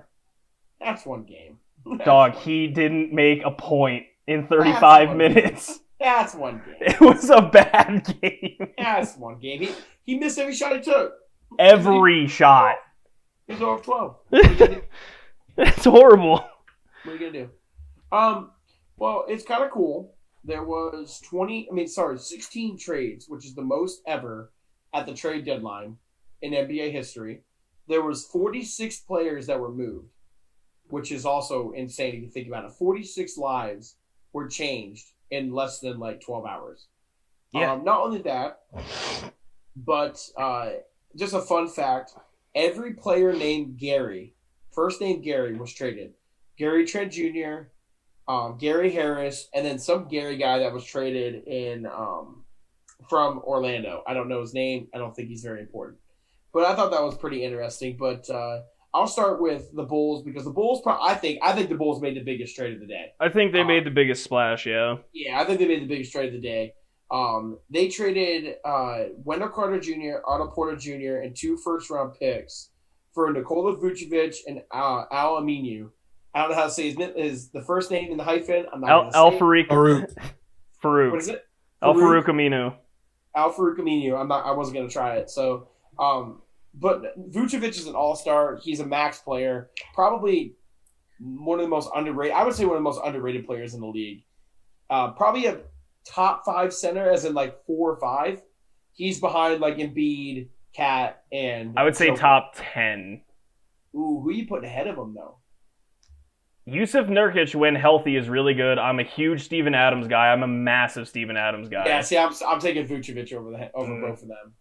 That's one game. Dog, he didn't make a point in 35 minutes. That's one game. It was a bad game. That's one game. He missed every shot he took. Every shot. He was over 12. What are you gonna do? It's horrible. What are you gonna do? Well, it's kind of cool. There was 16 trades, which is the most ever at the trade deadline in NBA history. There was 46 players that were moved, which is also insane if you think about it. 46 lives were changed in less than 12 hours. Yeah. Not only that, but just a fun fact, every player named Gary, first name Gary, was traded. Gary Trent Jr., Gary Harris, and then some Gary guy that was traded in from Orlando. I don't know his name. I don't think he's very important. But I thought that was pretty interesting. But I'll start with the Bulls, because the Bulls, I think the Bulls made the biggest trade of the day. I think they made the biggest splash, yeah. Yeah, I think they made the biggest trade of the day. They traded Wendell Carter Jr., Otto Porter Jr., and 2 first-round picks for Nikola Vucevic and Al Aminu. I don't know how to say the first name in the hyphen. I'm not Al Farouk. Farouk. What is it? Al Farouk Aminu. Al Farouk Aminu. I wasn't gonna try it. So, but Vucevic is an all-star. He's a max player. Probably one of the most underrated. I would say one of the most underrated players in the league. Probably a top 5 center, as in 4 or 5. He's behind Embiid, Cat, and I would say top 10. Ooh, who are you putting ahead of him though? Yusuf Nurkic, when healthy, is really good. I'm a huge Steven Adams guy. I'm a massive Steven Adams guy. Yeah, see, I'm taking Vucevic over both of them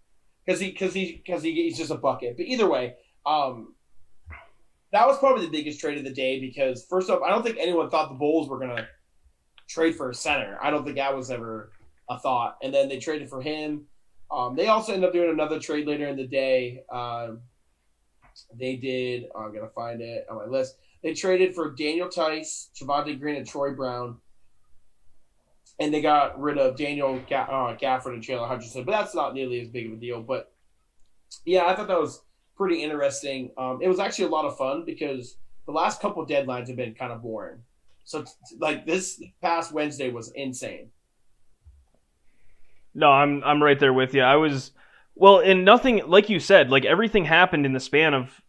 because he's just a bucket. But either way, that was probably the biggest trade of the day, because first off, I don't think anyone thought the Bulls were gonna trade for a center. I don't think that was ever a thought. And then they traded for him. They also ended up doing another trade later in the day. They did. I'm gonna find it on my list. They traded for Daniel Tice, Javonte Green, and Troy Brown. And they got rid of Daniel Gafford and Chandler Hutchinson. But that's not nearly as big of a deal. But, yeah, I thought that was pretty interesting. It was actually a lot of fun, because the last couple of deadlines have been kind of boring. So, this past Wednesday was insane. No, I'm right there with you. And nothing, like you said, everything happened in the span of,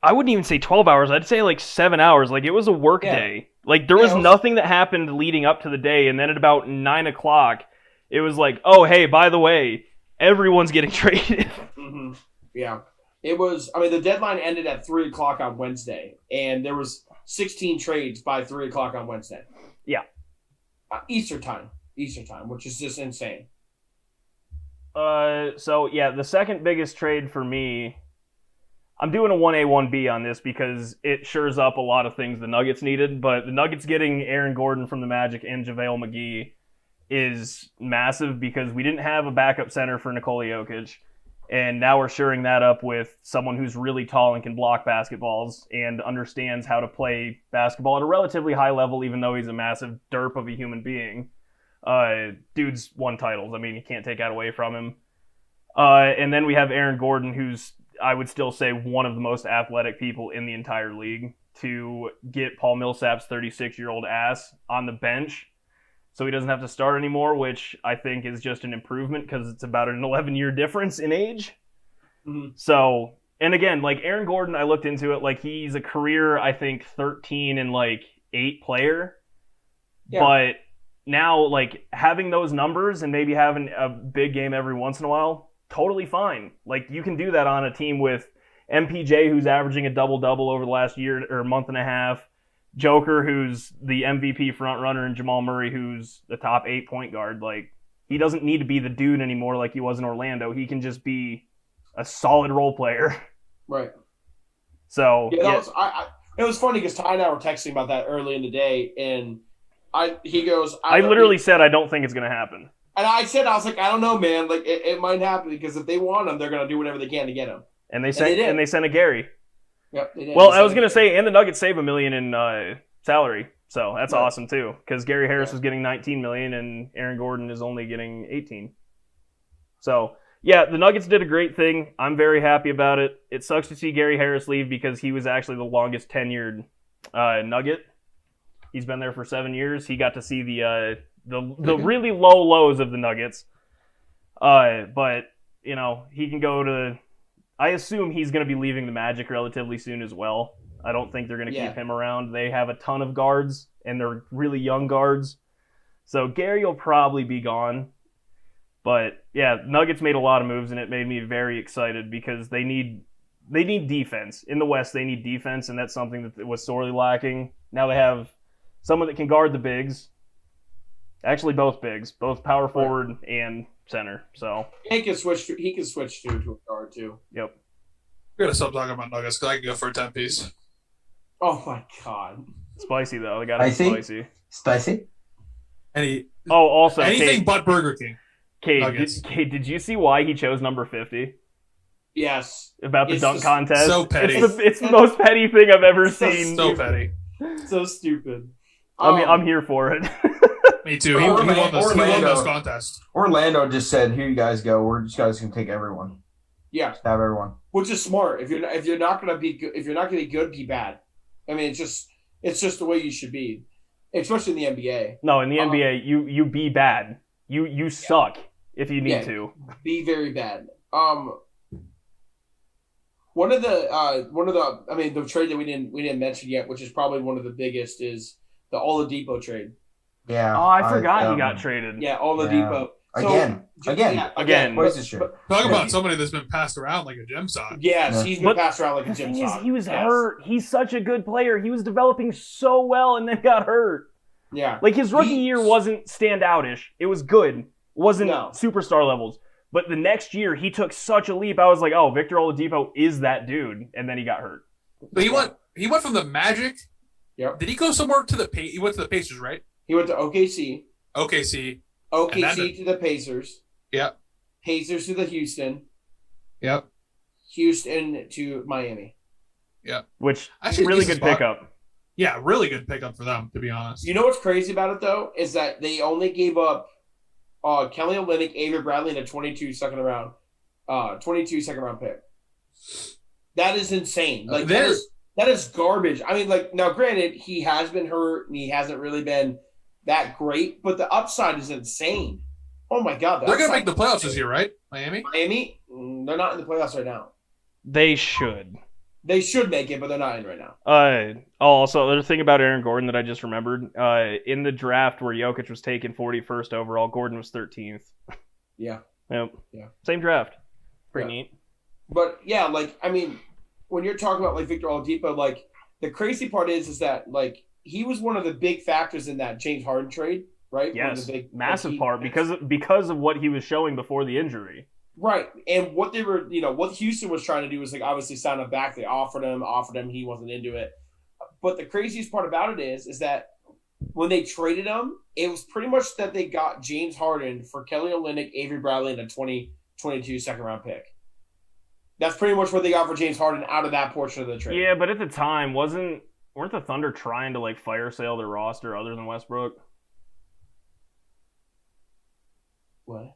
I wouldn't even say 12 hours. I'd say 7 hours. It was a work day. There was nothing that happened leading up to the day. And then at about 9 o'clock, it was oh, hey, by the way, everyone's getting traded. Mm-hmm. Yeah. It was, the deadline ended at 3 o'clock on Wednesday. And there was 16 trades by 3 o'clock on Wednesday. Yeah. Eastern time, which is just insane. So yeah, the second biggest trade for me, I'm doing a 1A, 1B on this because it shores up a lot of things the Nuggets needed, but the Nuggets getting Aaron Gordon from the Magic and JaVale McGee is massive because we didn't have a backup center for Nikola Jokic, and now we're shoring that up with someone who's really tall and can block basketballs and understands how to play basketball at a relatively high level, even though he's a massive derp of a human being. Dude's won titles. I mean, you can't take that away from him. And then we have Aaron Gordon, who's, I would still say, one of the most athletic people in the entire league, to get Paul Millsap's 36-year-old ass on the bench so he doesn't have to start anymore, which I think is just an improvement because it's about an 11-year difference in age. Mm-hmm. So, and again, like Aaron Gordon, I looked into it, like he's a career, I think, 13 and 8 player. Yeah. But now, like, having those numbers and maybe having a big game every once in a while, totally fine. Like, you can do that on a team with MPJ, who's averaging a double-double over the last year or month and a half, Joker, who's the MVP frontrunner, and Jamal Murray, who's the top 8 point guard. Like, he doesn't need to be the dude anymore like he was in Orlando. He can just be a solid role player. Right. So, yeah, it was funny because Ty and I were texting about that early in the day, and he goes, I literally said I don't think it's going to happen. And I was like, I don't know, man. Like, it might happen because if they want him, they're going to do whatever they can to get him. And they sent a Gary. Yep, they did. Well, I was going to say, and the Nuggets save $1 million in salary, so that's awesome too. Because Gary Harris was getting $19 million, and Aaron Gordon is only getting $18. So yeah, the Nuggets did a great thing. I'm very happy about it. It sucks to see Gary Harris leave because he was actually the longest tenured Nugget. He's been there for 7 years. He got to see the really low lows of the Nuggets. But you know, he can go to. I assume he's going to be leaving the Magic relatively soon as well. I don't think they're going to keep him around. They have a ton of guards, and they're really young guards. So Gary will probably be gone. But yeah, Nuggets made a lot of moves, and it made me very excited because they need defense. In the West, they need defense, and that's something that was sorely lacking. Now they have someone that can guard the bigs. Actually, both bigs, both power forward and center. So he can switch to a guard too. Yep. We're gonna stop talking about Nuggets because I can go for a 10-piece. Oh my god. Spicy though. They got to be spicy. Spicy. Also anything Kate, but Burger King. Kate, did you see why he chose number 50? Yes. About the dunk contest. So petty. It's the most petty thing I've ever seen. So petty. So stupid. I'm here for it. Me too. He won this contest. Orlando just said, "Here you guys go. We're just guys gonna take everyone. Yeah, just have everyone." Which is smart. If you're not gonna be good, be bad. I mean, it's just the way you should be, especially in the NBA. No, in the NBA, you be bad. You suck if you need to. Be very bad. One of the trade that we didn't mention yet, which is probably one of the biggest, is the Oladipo trade. Yeah. Oh, I forgot he got traded. Yeah, Oladipo. Again. What is this shit? Talk about somebody that's been passed around like a gem sock. Yes, he's been passed around like a gem sock. He was hurt. He's such a good player. He was developing so well and then got hurt. Yeah. Like his rookie year wasn't standout-ish. It was good. It wasn't superstar levels. But the next year, he took such a leap. I was like, oh, Victor Oladipo is that dude. And then he got hurt. But he went from the Magic. Yep. Did he go somewhere to the He went to the Pacers, right? He went to OKC. OKC to the Pacers. Yep. Pacers to the Houston. Yep. Houston to Miami. Yep. Which really good pickup. Yeah, really good pickup for them, to be honest. You know what's crazy about it though is that they only gave up Kelly Olynyk, Avery Bradley, and a 22 second round pick. That is insane. Like that is garbage. I mean, like now, granted, he has been hurt and he hasn't really been that great, but the upside is insane. Oh my god, they're gonna make the playoffs this year, right? Miami, they're not in the playoffs right now. They should. They should make it, but they're not in right now. Also, there's a thing about Aaron Gordon that I just remembered. In the draft where Jokic was taken 41st overall, Gordon was 13th. Yeah. Yep. Yeah. Same draft. Pretty neat. But yeah, like I mean, when you're talking about like Victor Oladipo, like the crazy part is that like he was one of the big factors in that James Harden trade, right? Yes, Big, massive part because of what he was showing before the injury. Right, and what they were, what Houston was trying to do was like obviously sign him back. They offered him, he wasn't into it. But the craziest part about it is that when they traded him, it was pretty much that they got James Harden for Kelly Olynyk, Avery Bradley, and a 2022 second-round pick. That's pretty much what they got for James Harden out of that portion of the trade. Yeah, but at the time, weren't the Thunder trying to like fire sale their roster other than Westbrook? What?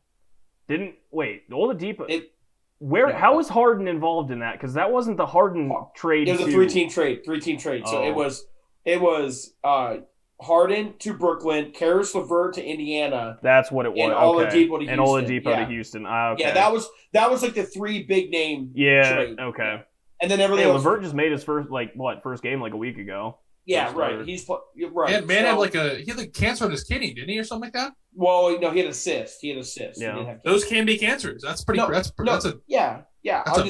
Oladipo. Yeah. How was Harden involved in that? Because that wasn't the Harden trade. It was a three-team trade. So it was Harden to Brooklyn, Karis LeVert to Indiana. That's what it was. And Oladipo to Houston. And Oladipo to Houston. Okay. Yeah, that was like the three big name. Trade. Okay. And then everything else. LeVert just made his first game like a week ago. Yeah, right. He's right. Yeah, man he had cancer in his kidney, didn't he, or something like that? Well, no, he had a cyst. Yeah. Those can be cancers. That's pretty. That's a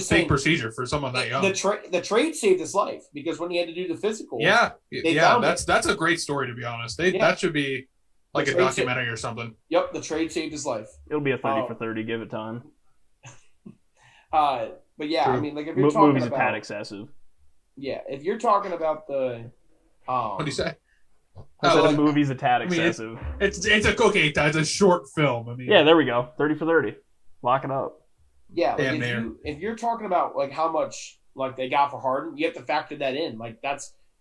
big procedure for someone that young. The trade saved his life because when he had to do the physical. Yeah. That's a great story, to be honest. That should be like a documentary or something. Yep, the trade saved his life. It'll be a 30 for 30. Give it time. But yeah, True. I mean, like if you're talking movies about a tad excessive. Yeah, if you're talking about the. What do you say? I said a movie's a tad excessive. It's a short film. I mean, yeah, there we go. 30 for 30. Lock it up. Yeah, like if you're talking about like how much like they got for Harden, you have to factor that in. Like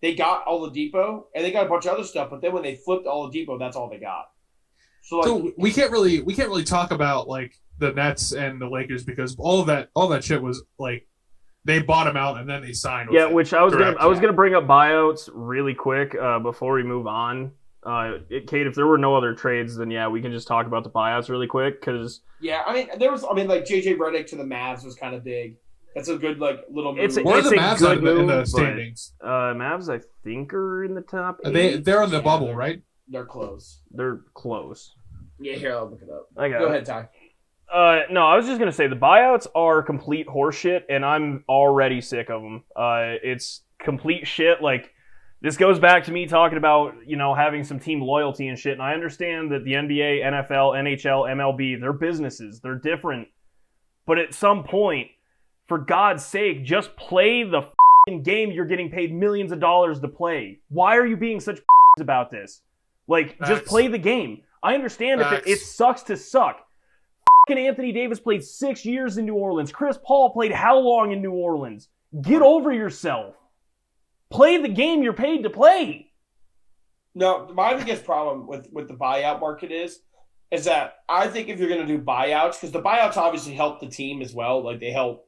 they got Oladipo and they got a bunch of other stuff, but then when they flipped Oladipo, that's all they got. So we can't really talk about like the Nets and the Lakers because all that shit was like they bought him out and then they signed. Yeah, which I was gonna bring up buyouts really quick before we move on. Kate, if there were no other trades, then yeah, we can just talk about the buyouts really quick because yeah, like JJ Redick to the Mavs was kind of big. That's a good like little move. Where are the Mavs in the standings? Mavs, I think, are in the top 8. They're on the bubble, right? They're close. They're close. Yeah, here I'll look it up. Go ahead, Ty. No, I was just gonna say the buyouts are complete horseshit, and I'm already sick of them. It's complete shit. Like this goes back to me talking about having some team loyalty and shit. And I understand that the NBA, NFL, NHL, MLB, they're businesses, they're different. But at some point, for God's sake, just play the f***ing game you're getting paid millions of dollars to play. Why are you being such about this? Like, just play the game. I understand if it sucks to suck. Anthony Davis played 6 years in New Orleans. Chris Paul played how long in New Orleans? Get over yourself. Play the game you're paid to play. No, my biggest problem with the buyout market is that I think if you're going to do buyouts, because the buyouts obviously help the team as well. Like they help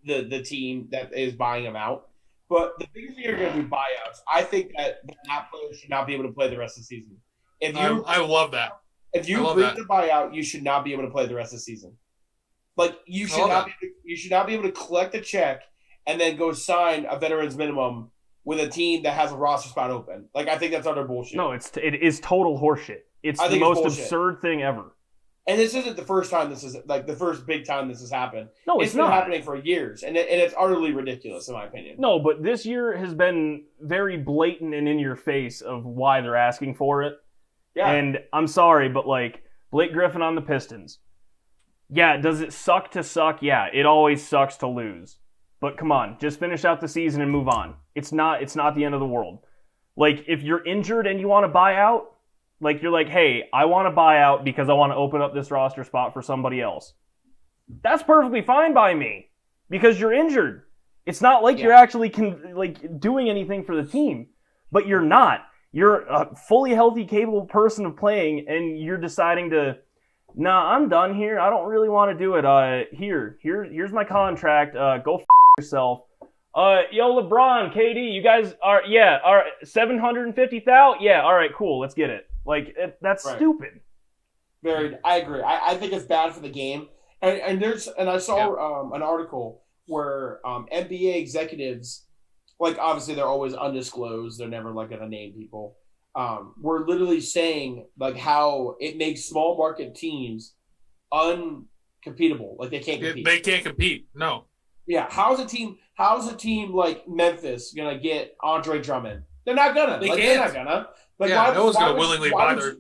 the team that is buying them out. But the biggest thing you're going to do buyouts, I think that player should not be able to play the rest of the season. I love that. If you agree to buyout, you should not be able to play the rest of the season. Like you should not be able to collect a check and then go sign a veterans minimum with a team that has a roster spot open. Like I think that's utter bullshit. No, it is total horseshit. It's the most absurd thing ever. And this isn't the first time this is like the first big time this has happened. No, it's been happening for years, and it's utterly ridiculous in my opinion. No, but this year has been very blatant and in your face of why they're asking for it. Yeah. And I'm sorry, but like Blake Griffin on the Pistons. Yeah, does it suck to suck? Yeah, it always sucks to lose. But come on, just finish out the season and move on. It's not the end of the world. Like if you're injured and you want to buy out, like you're like, "Hey, I want to buy out because I want to open up this roster spot for somebody else." That's perfectly fine by me because you're injured. It's not like you're actually doing anything for the team, but you're not. You're a fully healthy, capable person of playing, and you're deciding to, nah, I'm done here. I don't really want to do it. Here's my contract. Go f*** yourself. Yo, LeBron, KD, you guys are, all right, 750,000? Yeah, all right, cool, let's get it. Like, that's stupid. I agree. I think it's bad for the game. And I saw an article where NBA executives, like obviously they're always undisclosed, they're never like gonna name people. We're literally saying like how it makes small market teams uncompetable. Like they can't compete. They can't compete. No. Yeah. How's a team like Memphis gonna get Andre Drummond? They're not gonna. They're not gonna. Like, no one's gonna willingly buy their.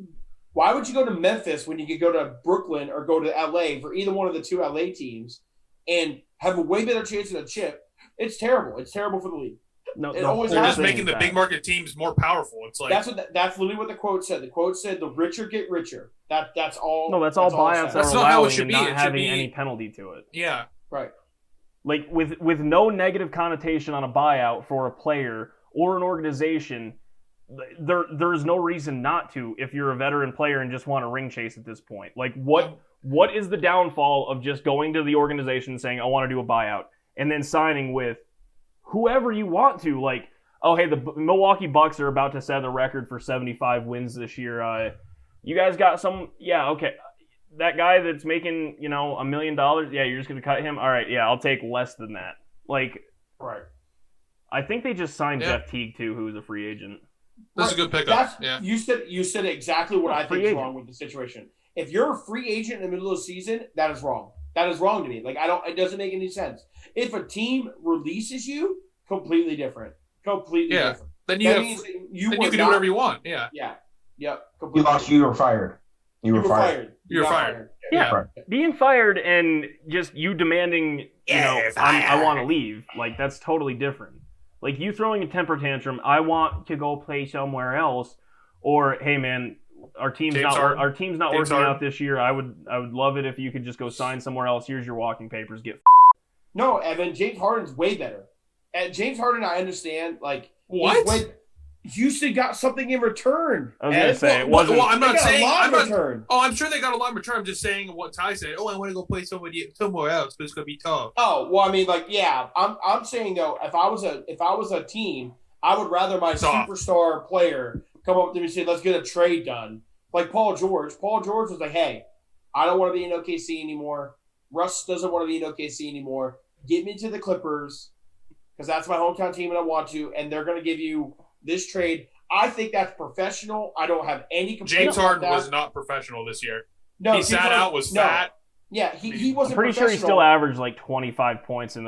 Why would you go to Memphis when you could go to Brooklyn or go to LA for either one of the two LA teams and have a way better chance at a chip? It's terrible. It's terrible for the league. No, It always They're has just been making the big market teams more powerful. It's like that's literally what the quote said. The quote said, "The richer get richer." That's all. No, that's all buyouts it that That's are not how it allowing should and be. not It should having be- any penalty to it. yeah. right. Like with no negative connotation on a buyout for a player or an organization, there's no reason not to if you're a veteran player and just want to ring chase at this point. Like what is the downfall of just going to the organization saying I want to do a buyout and then signing with whoever you want to? Like, oh hey, the Milwaukee Bucks are about to set the record for 75 wins this year. You guys got some? Yeah, okay. That guy that's making, $1 million, yeah, you're just going to cut him? All right, yeah, I'll take less than that. Like, Right. I think they just signed Yeah. Jeff Teague, too, who was a free agent. That's a good pickup. Yeah. You said exactly what I Free think is agent. wrong with the situation. If you're a free agent in the middle of the season, that is wrong. That is wrong to me. Like it doesn't make any sense. If a team releases you, completely different. Completely Yeah. different. Then That means that you can were do not- whatever you want. Yeah. Yeah. Yep. You Completely lost. You were fired. You were fired. You're got fired. Yeah. Right. Being fired and just you demanding, I want to leave, like, that's totally different. Like, you throwing a temper tantrum, I want to go play somewhere else, or, hey, man, our team's James not Harden. working James out Harden. this year. I would love it if you could just go sign somewhere else. Here's your walking papers. Get No, Evan, James Harden's way better. And James Harden, I understand, like What? Houston got something in return. I was gonna say it Well, wasn't. I'm They not got saying. a lot I'm in not. return. Oh, I'm sure they got a lot in return. I'm just saying what Ty said. Oh, I want to go play somewhere else, but it's gonna be tough. Oh, well, I mean, like, yeah, I'm saying though, if I was a team, I would rather my Soft. superstar player come up to me and say, "Let's get a trade done." Like Paul George. Paul George was like, "Hey, I don't want to be in OKC anymore. Russ doesn't want to be in OKC anymore. Get me to the Clippers because that's my hometown team and I want to, and they're going to give you this trade." I think that's professional. I don't have any complaints James about Harden that. was not professional this year. No, He James sat Harden- out, was no. fat. Yeah, he wasn't. I'm pretty sure he professional. still averaged like 25 points in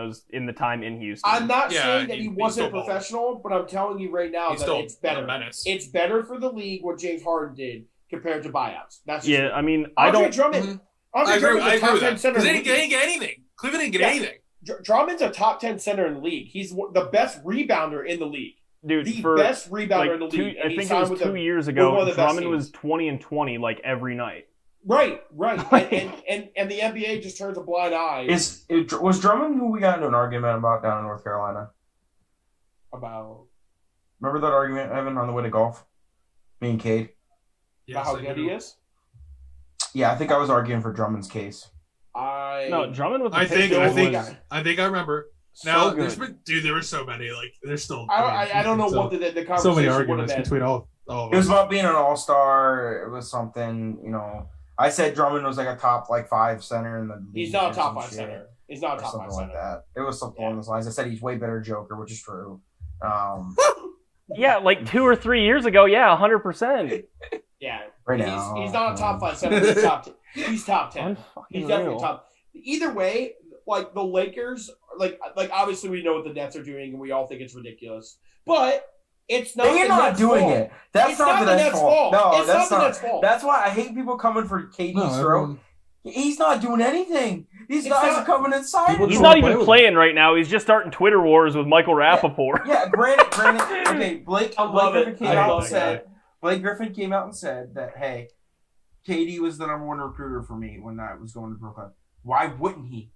the time in Houston. I'm not Yeah, saying that he he's wasn't still balling. professional, but I'm telling you right now He's that still it's better. a menace. It's better for the league what James Harden did compared to buyouts. That's just Yeah, I mean, I Andre don't. Drummond. Mhm. Andre I agree Drummond's a top with 10 that. center. Because in they the didn't league. get anything. Cleveland didn't get Yeah. anything. Drummond's a top 10 center in the league. He's the best rebounder in the league. Dude, The for best rebounder like in the league. I And he think it signed was with 2 the- years with one ago. of the best Drummond teams. was 20 and 20 like every night. Right. and the NBA just turns a blind eye Was Drummond who we got into an argument about down in North Carolina? about Remember that argument, Evan, on the way to golf? Me and Kade? how good he is. Yeah, I think I was arguing for Drummond's case. No, Drummond with the I think Pistons I was think I remember. so Now, good. there were so many. Like, there's still. I don't know what the conversation so many would have arguments been. between all of It was us. about being an all-star. It was something, I said Drummond was like a top 5 center in the league. He's not a or top some 5 shit, center. He's not or a top 5 something like center. that. It was something along those lines. I said he's way better Joker, which is true. Yeah, like 2 or 3 years ago. Yeah, 100%. Yeah, Right he's, now, he's not a top 5 center. He's top 10. He's top 10. He's definitely Unreal. top. Either way, like the Lakers, like obviously we know what the Nets are doing, and we all think it's ridiculous. But it's not. They're the not Nets' doing fault. it. That's It's not the Nets' fault. No, it's that's not the Nets' fault. That's why I hate people coming for KD's throat. He's not doing anything. These It's guys not- are coming inside. People He's him. not even playing right now. He's just starting Twitter wars with Michael Rappaport. Yeah, granted. Okay, Blake love Griffin it. came I out love and that said. Blake Griffin came out and said that, hey, KD was the number 1 recruiter for me when I was going to Brooklyn. Why wouldn't he?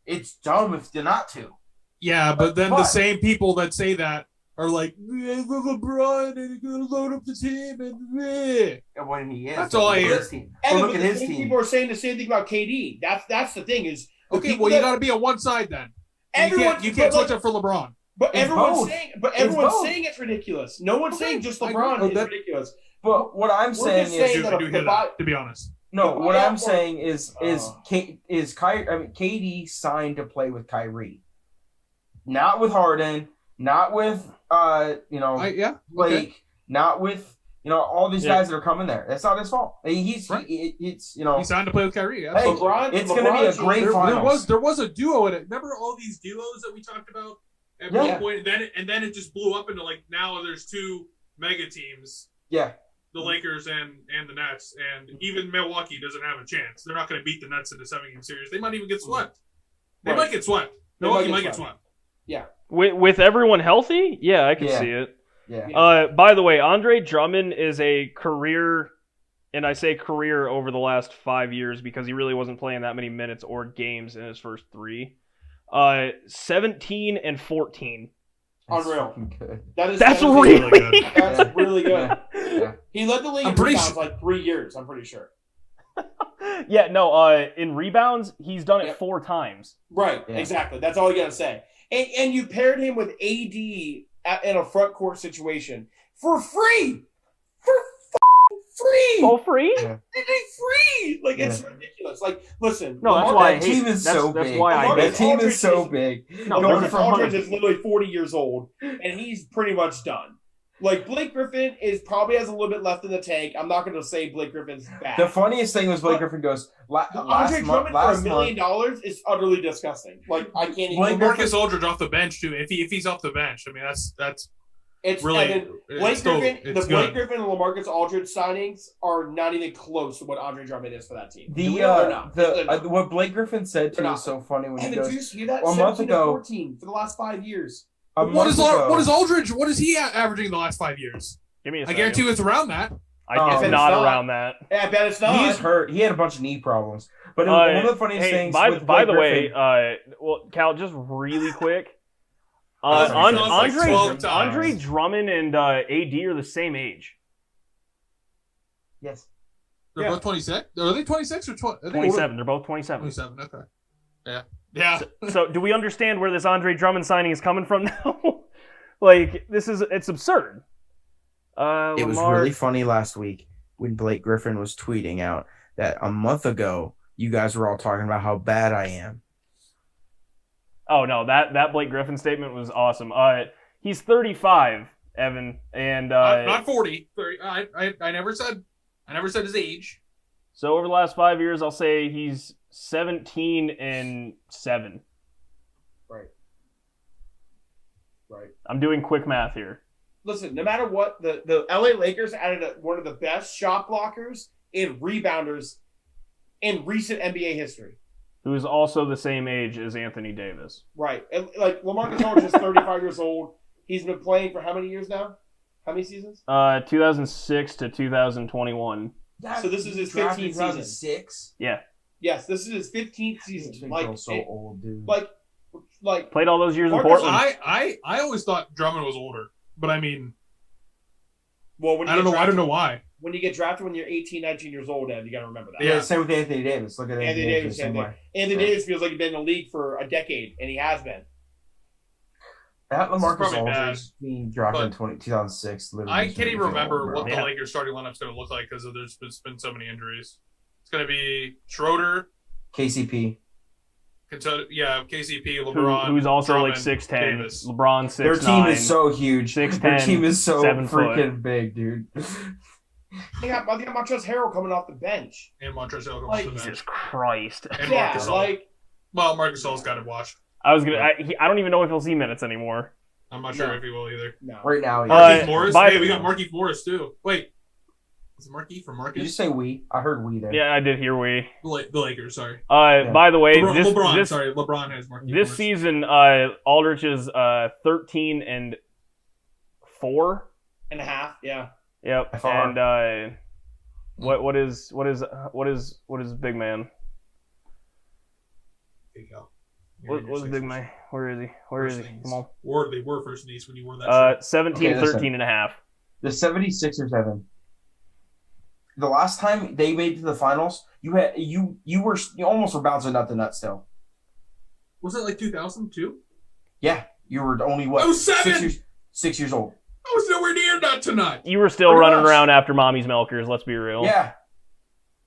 It's dumb if they're not to. Yeah, but then the But- same people that say that are like, LeBron and he's gonna load up the team and And when he is, That's all I look at hear. his team. And Well, look but at the his same team. people are saying the same thing about KD. That's the thing is. the okay, people well you that- gotta be on one side then. everyone You can't but, switch up for LeBron. But It's everyone's both. saying, but It's everyone's both. saying it's ridiculous. No one's Okay, saying just I agree. LeBron Oh, is that- ridiculous. But what I'm We're saying just is, saying that I do hear that, to be honest. no. the What buyout I'm part- saying is KD signed to play with Kyrie, not with Harden, not with Yeah. Blake, not with all these guys that are coming there. That's not his fault. He's Right. it's He signed to play with Kyrie. Hey, Absolutely. LeBron, it's going to be a LeBron- great there finals. was a duo in it. Remember all these duos that we talked about at Yeah. one point, and then it just blew up into like now there's 2 mega teams. Yeah. the Lakers and the Nets, and even Milwaukee doesn't have a chance. They're not going to beat the Nets in a 7-game series. They might even get swept. They might get swept. Milwaukee might get swept. Yeah. With everyone healthy, yeah, I can see it. Yeah. By the way, Andre Drummond is a career, and I say career over the last 5 years because he really wasn't playing that many minutes or games in his first 3. 17 and 14. Unreal. Good. That's really good. That's really good. Yeah. He led the league I'm in pretty rebounds like 3 years. I'm pretty sure. Yeah, no. In rebounds, he's done it 4 times. Right. Yeah. Exactly. That's all you gotta say. And you paired him with AD in a front court situation for free. Free. Oh, free? Yeah. Free. Like it's ridiculous. Like, listen. No, that's Lamar- why I That hate team is that's, so that's big. why I Lamar- hate That team Aldridge is so is- big. No, Going Marcus from Aldridge 100 is literally 40 years old, and he's pretty much done. Like, Blake Griffin is probably has a little bit left in the tank. I'm not going to say Blake Griffin's bad. The funniest thing was Blake Griffin goes Andre Drummond for $1 million is utterly disgusting. Like, I can't even. Blake Marcus Aldridge off the bench too. If he's off the bench, I mean that's It's really and then Blake it's still, Griffin. it's The Blake good. Griffin and LaMarcus Aldridge signings are not even close to what Andre Drummond is for that team. The They're not. They're not. what Blake Griffin said They're too not. is so funny when he And goes did you see that? a month 17 ago- to 14 for the last 5 years. a What month is ago, what is Aldridge? What is he averaging in the last 5 years? Give me a I second. guarantee you it's around that. I guess it's not not. around that. Yeah, I bet it's not. He's hurt. He had a bunch of knee problems. But one of the funniest hey, things by with the Blake way, Griffin, well, Cal, just really quick. That's like Andre 12 times. Andre Drummond and AD are the same age. yes, They're Yeah. both 26. Are they 26 or 20? 27. They're both 27. 27. Okay. Yeah. Yeah. So do we understand where this Andre Drummond signing is coming from now? Like, it's absurd. it was Lamar- really funny last week when Blake Griffin was tweeting out that a month ago you guys were all talking about how bad I am. Oh no, that Blake Griffin statement was awesome. He's 35, Evan, and Not 40. 30. I never said his age. so over the last 5 years, I'll say he's 17 and 7. Right. I'm doing quick math here. Listen, no matter what, the LA Lakers added one of the best shot blockers and rebounders in recent NBA history. Who is also the same age as Anthony Davis. Right. And, like, LaMarcus Aldridge is 35 years old. He's been playing for how many years now? How many seasons? 2006 to 2021. So this is his 15th season. 2006. Yeah, Yes, this is his 15th season. Like, so old, dude. like played all those years in Marcus Portland. I always thought Drummond was older, but I mean, well, when you I don't get know. I don't drafted- know why. When you get drafted when you're 18, 19 years old, Ed, you got to remember that. yeah, same with Anthony Davis. Look at Anthony Anthony Davis, Davis. Same way. Anthony Davis feels like he's been in the league for a decade, and he has been. That This is LaMarcus probably Aldridge bad, being drafted in but 2006. Literally I just can't made even me feel remember old, what bro. the Yeah. Lakers starting lineup's going to look like because there's been so many injuries. It's going to be Schroeder, KCP. KCP, LeBron, who's also Drummond, like 6'10". Davis. LeBron 6'9". Their team is so huge. 6'10", Their team is so 7 foot. freaking big, dude. They got Montrezl Harrell coming off the bench. and Montrezl Harrell Like, to the bench. Jesus Christ. And Yeah, Marcus Gasol. like Well, Marcus Gasol's got to watch. I don't even know if he'll see minutes anymore. I'm not sure No. if he will either. no. Right now, he Marquise Uh, Morris. by- Hey, we got Marquise Morris too. Wait, is it Marquise from Did you Marcus? say we? I heard we there. Yeah, I did hear we. The Lakers. Sorry, By the way, LeBron. this Sorry, LeBron has Marquise. this Morris. season, Aldridge is 13 and 4. And a half, yeah. Yep. By far. And what is big man? There you go. What's big man? Where is he? Where is he? Come on. Or they were first in the East when you wore that. shirt. 17, Okay, listen. 13 and a half. The 76ers, Evan. The last time they made it to the finals, you almost were bouncing nut to nut still. Was it like 2002? Yeah, you were only what? I was 7! 6 years old. I was nowhere near that tonight. You were still Pretty running much. around after mommy's milkers. Let's be real. Yeah,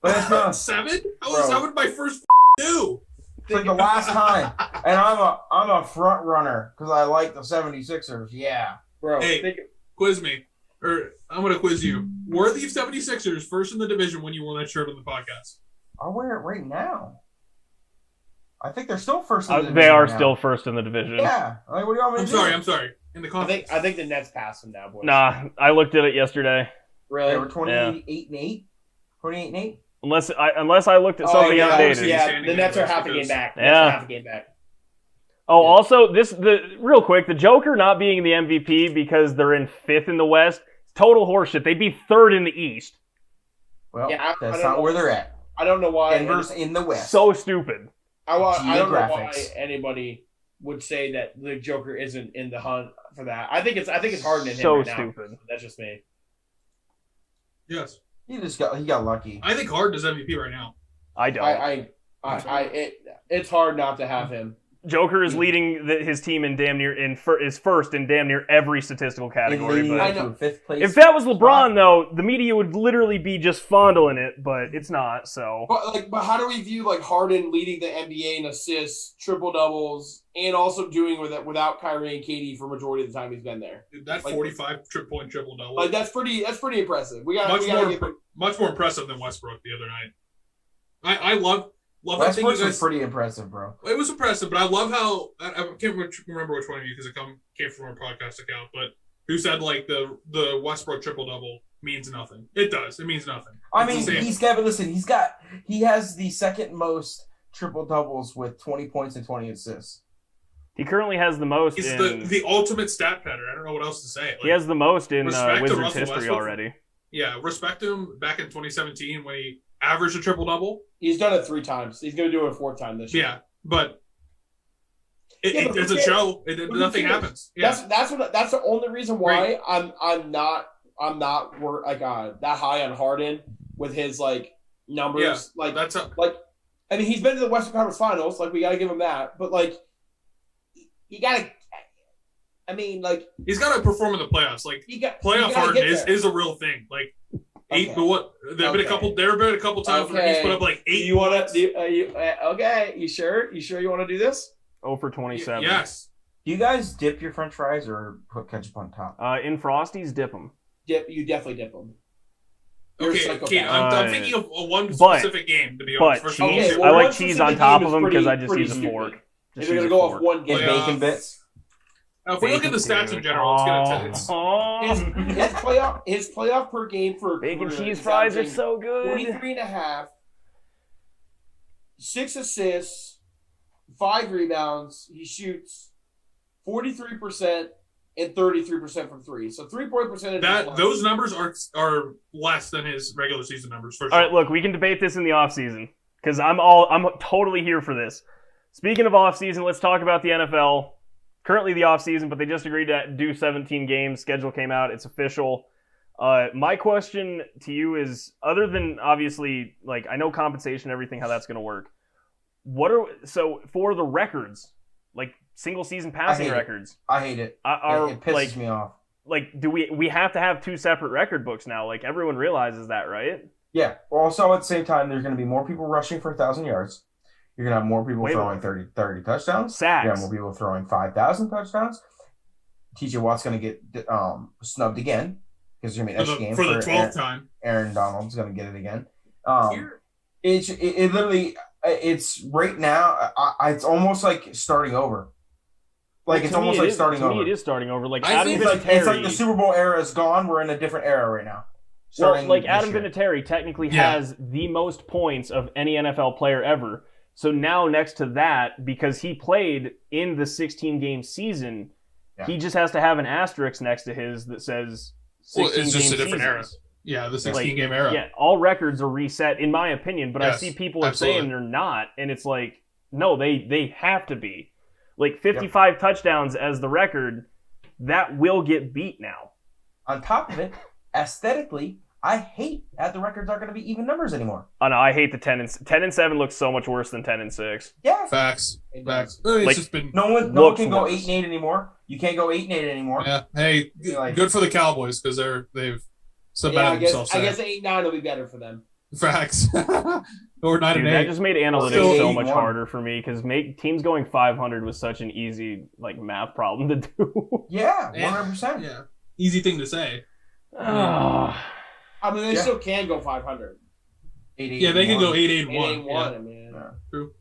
but it's not. 7? I was Bro. 7 my first two. It's like the last time, and I'm a front runner because I like the 76ers. Yeah, Bro, Hey. Quiz me. Or I'm going to quiz you. Were the 76ers first in the division when you wore that shirt on the podcast? I'll wear it right now. I think they're still first. In the They division are right still now. first in the division. Yeah, like what do you want me to do? I'm sorry. In the conference. I think the Nets passed him now, boys. Nah, I looked at it yesterday. Really? They were 28-8. 28-8. Unless I looked at something outdated. Yeah, the Nets are half a game back. Half a game back. Oh, also, real quick, the Joker not being the MVP because they're in 5th in the West, total horseshit. They'd be 3rd in the East. Well, Yeah, that's not where they're at. I don't know why. Denver's in the West. So stupid. I don't know why anybody would say that the Joker isn't in the hunt for that. I think it's Harden in him so right stupid. Now. That's just me. Yes. He got lucky. I think Harden is MVP right now. I don't. It's hard not to have him. Joker is leading his team in is first in damn near every statistical category. But I know. 5th place. if that was LeBron, though, the media would literally be just fondling it, but it's not. So, but how do we view like Harden leading the NBA in assists, triple doubles, and also doing without Kyrie and Kade for majority of the time he's been there? Dude, that 45 point triple double. Like that's pretty impressive. Much more impressive than Westbrook the other night. I love Westbrook was pretty impressive, bro. It was impressive, but I love how I can't remember which one of you because it came from our podcast account, but who said like the Westbrook triple double means nothing. It does. It means nothing. I mean, he has the second most triple doubles with 20 points and 20 assists. he currently has the most. He's the ultimate stat pattern. I don't know what else to say. Like, he has the most in respect to Wizards Russell history Westbrook. already. Yeah, respect him back in 2017 when he averaged a triple double. He's done it 3 times. He's going to do it a 4th time this year. Yeah, but it doesn't show. Nothing happens. Yeah. That's the only reason why I'm not that high on Harden with his like numbers. Yeah, I mean, he's been to the Western Conference Finals. Like we got to give him that, but like you got to. I mean, like he's got to perform in the playoffs. Like playoff Harden is a real thing. Like. Okay. 8, but what? There have been a couple times where he's put up like 8. You want to? Okay, you sure? You sure you want to do this? 0 for 27. Yes. Do you guys dip your French fries or put ketchup on top? In Frosties, dip them. You definitely dip them. Okay, I'm thinking of one specific game to be honest. But cheese, I like cheese on top of them because I just use a fork. If you're gonna go off one game, bacon bits. Now, if we look at the stats in general, it's gonna his playoff per game for bacon cheese fries are so good. 43.5, 6 assists, 5 rebounds. He shoots 43% and 33% from 3. So 3-point percentage. Those numbers are less than his regular season numbers for sure. All right, look, we can debate this in the offseason because I'm totally here for this. Speaking of offseason, let's talk about the NFL. Currently the offseason, but they just agreed to do 17 games. Schedule came out. It's official. My question to you is, other than obviously, like, I know compensation, everything, how that's going to work. So for the records, like single season passing records? I hate it. It pisses me off. Like, do we have to have 2 separate record books now? Like, everyone realizes that, right? Yeah. Also, at the same time, there's going to be more people rushing for 1,000 yards. You're going to have more people throwing 30 touchdowns. Sacks. You're going to have more people throwing 5,000 touchdowns. TJ Watt's going to get snubbed again because there's going to be an extra game for the 12th time. Aaron Donald's going to get it again. It literally, it's right now, it's almost like starting over. Like, it's almost like starting over. To me, it is starting over. Like, it's like the Super Bowl era is gone. We're in a different era right now. Well, like, Adam Vinatieri technically has the most points of any NFL player ever. So now next to that, because he played in the 16-game season, he just has to have an asterisk next to his that says 16 it's just game a different era. seasons. Yeah, the 16-game era. Yeah, all records are reset, in my opinion, but I see people are saying they're not, and it's like, no, they have to be. Like, 55 touchdowns as the record, that will get beat now. On top of it, aesthetically, I hate that the records aren't going to be even numbers anymore. Oh no, I hate the 10-7 looks so much worse than 10-6. Yeah, facts. It's like, just been no one can go 8-8 anymore. You can't go 8-8 anymore. Yeah, hey, good for the Cowboys because they've cemented themselves. I guess 8-9 will be better for them. Facts. Or 9-8. That just made analytics so much harder for me because teams going 500 was such an easy math problem to do. Yeah, 100%. Yeah, easy thing to say. I mean, they still can go 500. 8-8. Yeah, they can go 8-1. 8-1. I mean, true.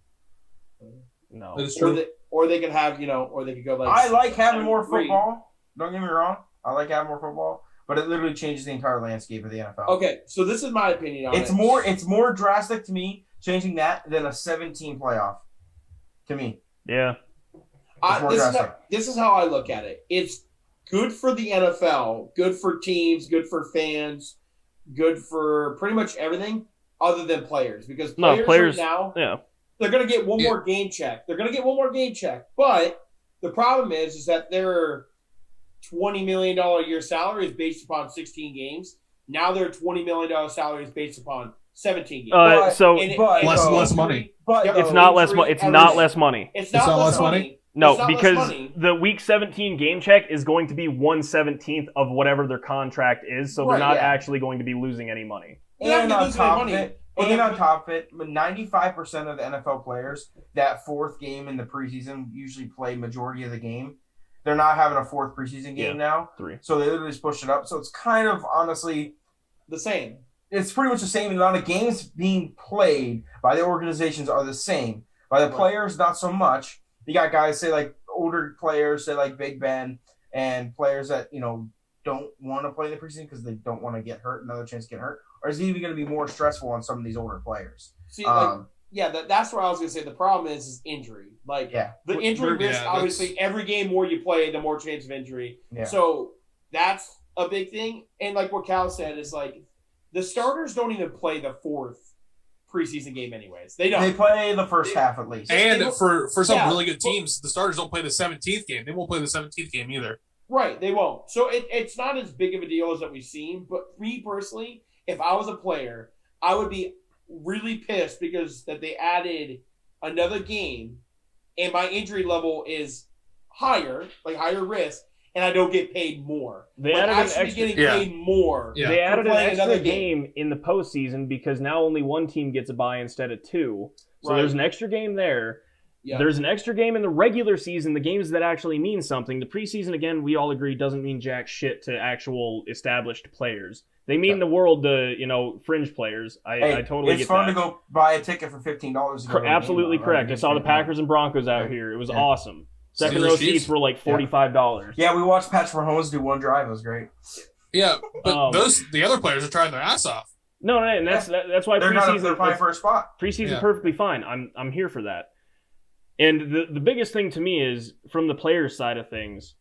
No, that is true. Or they can have, or they could go like. I like having more football. Don't get me wrong. I like having more football, but it literally changes the entire landscape of the NFL. Okay, so this is my opinion on it. It's more drastic to me changing that than a 17 playoff. To me, Yeah. This is how I look at it. It's good for the NFL, good for teams, good for fans, good for pretty much everything other than players. Because players right now, they're going to get one more game check. But the problem is that their $20 million a year salary is based upon 16 games. Now their $20 million salary is based upon 17 games. Less money. But it's not less money. It's not less money. It's not less money. No, because the Week 17 game check is going to be 1/17th of whatever their contract is, so they're not actually going to be losing any money. And on top of it, 95% of the NFL players, that fourth game in the preseason usually play majority of the game. They're not having a fourth preseason game now. 3. So they literally just pushed it up. So it's kind of honestly the same. It's pretty much the same. The amount of games being played by the organizations are the same. By the players, not so much. You got guys, say like older players, say like Big Ben, and players that, don't want to play in the preseason because they don't want to get hurt, another chance to get hurt. Or is it even going to be more stressful on some of these older players? See, that's where I was going to say the problem is injury. The injury risk, obviously, every game more you play, the more chance of injury. Yeah. So that's a big thing. And like what Cal said, is like the starters don't even play the fourth preseason game anyways. They don't. They play the first half at least. And for some really good teams, the starters don't play the 17th game. They won't play the 17th game either. Right, they won't. So it's not as big of a deal as that we've seen. But me personally, if I was a player, I would be really pissed because that they added another game and my injury level is higher risk, and I don't get paid more. They added an extra, getting paid more. Yeah. They added an extra game in the postseason because now only one team gets a bye instead of 2. So there's an extra game there. Yeah. There's an extra game in the regular season, the games that actually mean something. The preseason, again, we all agree, doesn't mean jack shit to actual established players. They mean the world to, fringe players. I totally get that. It's fun to go buy a ticket for $15. Absolutely correct. I saw the Packers and Broncos out here. It was awesome. Second row seats were like $45. Yeah, we watched Patrick Mahomes do one drive. It was great. Yeah, but the other players are trying their ass off. No, and that's why they're fighting for a spot. Preseason perfectly fine. I'm here for that. And the biggest thing to me is, from the players' side of things,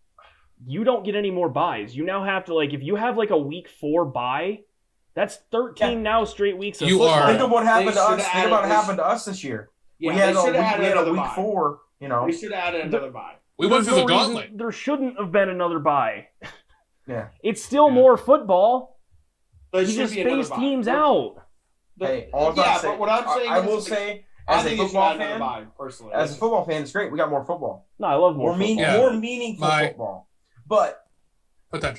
you don't get any more buys. You now have to, if you have a week 4 bye, that's 13 now straight weeks of football. Think of what happened to us. Think about what happened to us this year. Yeah, we had a week 4. We should have added another bye. We went through the gauntlet. There shouldn't have been another bye. Yeah. It's still more football. You just space teams out. But what I'm saying I will say, as a football fan, personally, as a football fan, it's great. We got more football. No, I love more football. More meaningful football. But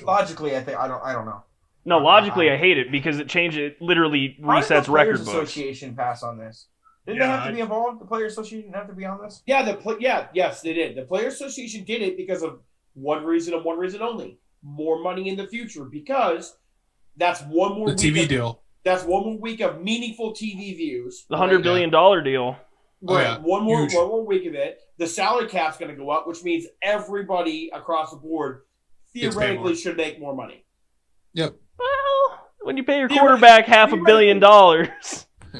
logically, I don't know. No, logically, I hate it because it literally resets record books. How did the Players Association pass on this? Didn't they have to be involved? The Players Association have to be on this? Yeah, yes, they did. The Players Association did it because of one reason and one reason only: more money in the future. Because that's one more TV deal. That's one more week of meaningful TV views. The $100 billion deal. Right. One more week of it. The salary cap's going to go up, which means everybody across the board theoretically should make more money. Yep. Well, when you pay your quarterback $500 million.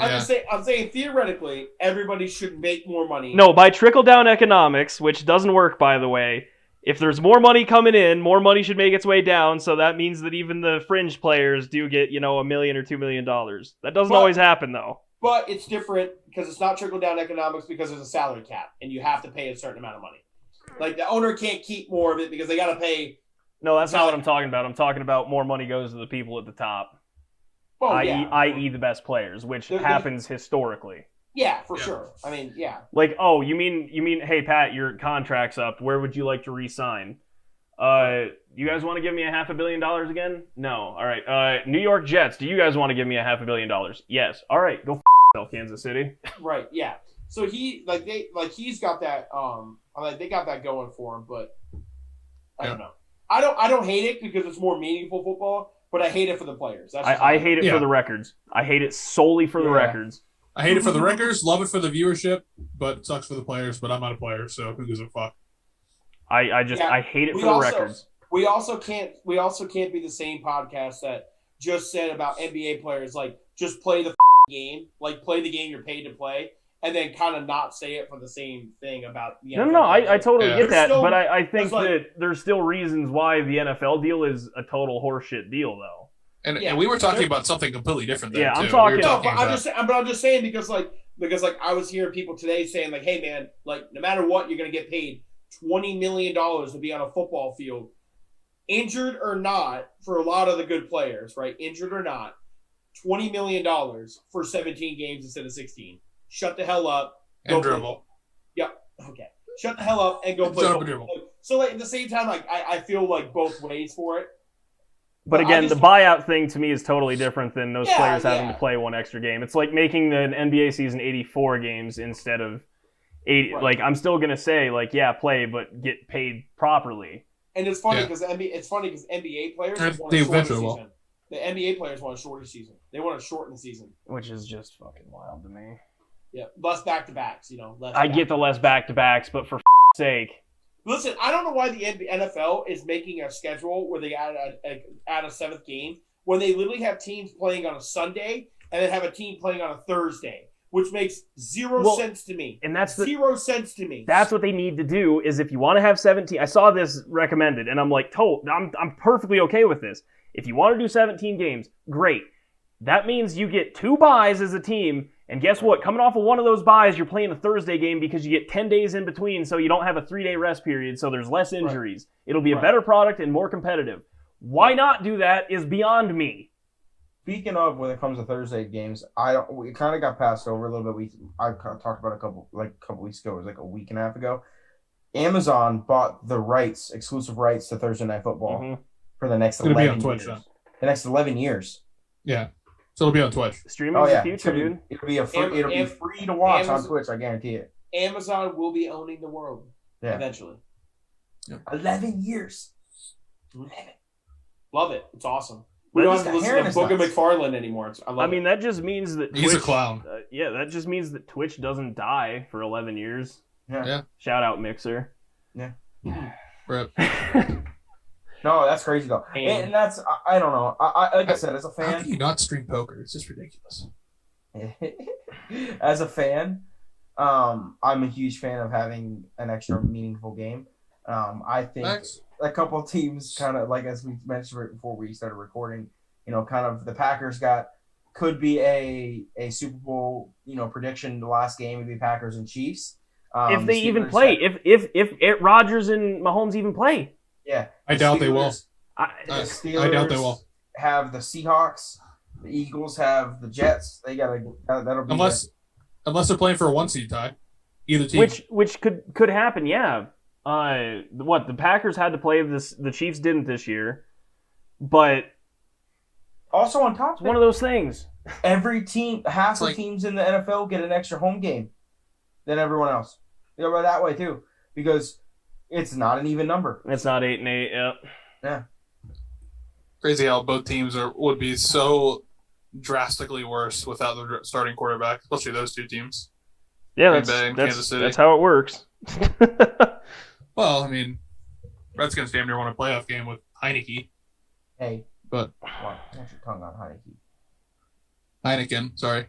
I'm saying theoretically, everybody should make more money. No, by trickle-down economics, which doesn't work, by the way. If there's more money coming in, more money should make its way down, so that means that even the fringe players do get, $1 million or $2 million. That doesn't always happen, though. But it's different because it's not trickle-down economics because there's a salary cap, and you have to pay a certain amount of money. The owner can't keep more of it because they got to pay... No, that's not what I'm talking about. I'm talking about more money goes to the people at the top, i.e. the best players, which happens historically. Yeah, for sure. I mean, yeah. You mean, hey, Pat, your contract's up. Where would you like to re-sign? You guys want to give me $500 million again? No. All right. New York Jets, do you guys want to give me $500 million? Yes. All right. Go yourself, Kansas City. Right. Yeah. So he's got that. They got that going for him, but I don't know. I don't hate it because it's more meaningful football, but I hate it for the players. I hate it for the records. I hate it solely for the records. I hate it for the records, love it for the viewership, but it sucks for the players. But I'm not a player, so who gives a fuck? I hate it for the records. we also can't be the same podcast that just said about NBA players like just play the game, like play the game you're paid to play, and then kind of not say it for the same thing about the NFL. No, I totally get that, Still, but I think that there's still reasons why the NFL deal is a total horseshit deal, though. And we were talking about something completely different there, too. I'm talking. I'm just saying because I was hearing people today saying like, hey man, like no matter what, you're gonna get paid $20 million to be on a football field, injured or not, for a lot of the good players, right? Injured or not, $20 million for 17 games instead of 16. Shut the hell up. And dribble. Yep. Okay. Shut the hell up and go play football. So like at the same time, like I feel like both ways for it. But again, the buyout thing to me is totally different than those players having to play one extra game. It's like making the NBA season 84 games instead of 80. Right. Like I'm still gonna say like play, but get paid properly. And it's funny because NBA players want a shorter season. The NBA players want a shorter season. They want to shorten the season, which is just fucking wild to me. Yeah, less back-to-backs. I get the less back-to-backs, but for sake. Listen, I don't know why the NFL is making a schedule where they add a seventh game when they literally have teams playing on a Sunday and then have a team playing on a Thursday, which makes zero sense to me. And that's zero sense to me. That's what they need to do. Is if you want to have 17, I saw this recommended, and I'm like, I'm perfectly okay with this. If you want to do 17 games, great. That means you get 2 buys as a team. And guess what? Coming off of one of those buys, you're playing a Thursday game because you get 10 days in between, so you don't have a 3-day rest period, so there's less injuries. Right. It'll be a better product and more competitive. Why not do that is beyond me. Speaking of when it comes to Thursday games, we kind of got passed over a little bit. I talked about a couple weeks ago. It was like a week and a half ago. Amazon bought the exclusive rights to Thursday Night Football for the next 11 years. Twitch, then. The next 11 years. Yeah. So it'll be on Twitch. Streaming's the future, dude. It'll be free to watch on Twitch, I guarantee it. Amazon will be owning the world eventually. Yep. 11 years. 11. Love it. It's awesome. We don't have to listen to Book of McFarlane anymore. I mean, that just means that he's a clown. That just means that Twitch doesn't die for 11 years. Yeah. Shout out Mixer. Yeah. Rip. No, that's crazy though, and that's I don't know. Like I said, as a fan, how can you not stream poker? It's just ridiculous. As a fan, I'm a huge fan of having an extra meaningful game. I think a couple of teams, kind of like as we mentioned before we started recording, kind of the Packers could be a Super Bowl, prediction. The last game would be Packers and Chiefs. If they even play, if Rodgers and Mahomes even play. Yeah, I doubt they will. The Steelers I doubt they will. Have the Seahawks. The Eagles have the Jets. They that'll be unless they're playing for a 1 seed tie, either team. Which could happen. Yeah. The Packers had to play this. The Chiefs didn't this year, but also on top, it's one of those things. Every team, half the teams in the NFL get an extra home game than everyone else. They go that way too because. It's not an even number. It's not 8 and 8. Yep. Yeah. Crazy how both teams would be so drastically worse without the starting quarterback, especially those two teams. Yeah, Kansas City. That's how it works. Well, I mean, Redskins damn near won a playoff game with Heineke. Hey, but watch your tongue on Heineke. Heineken, sorry,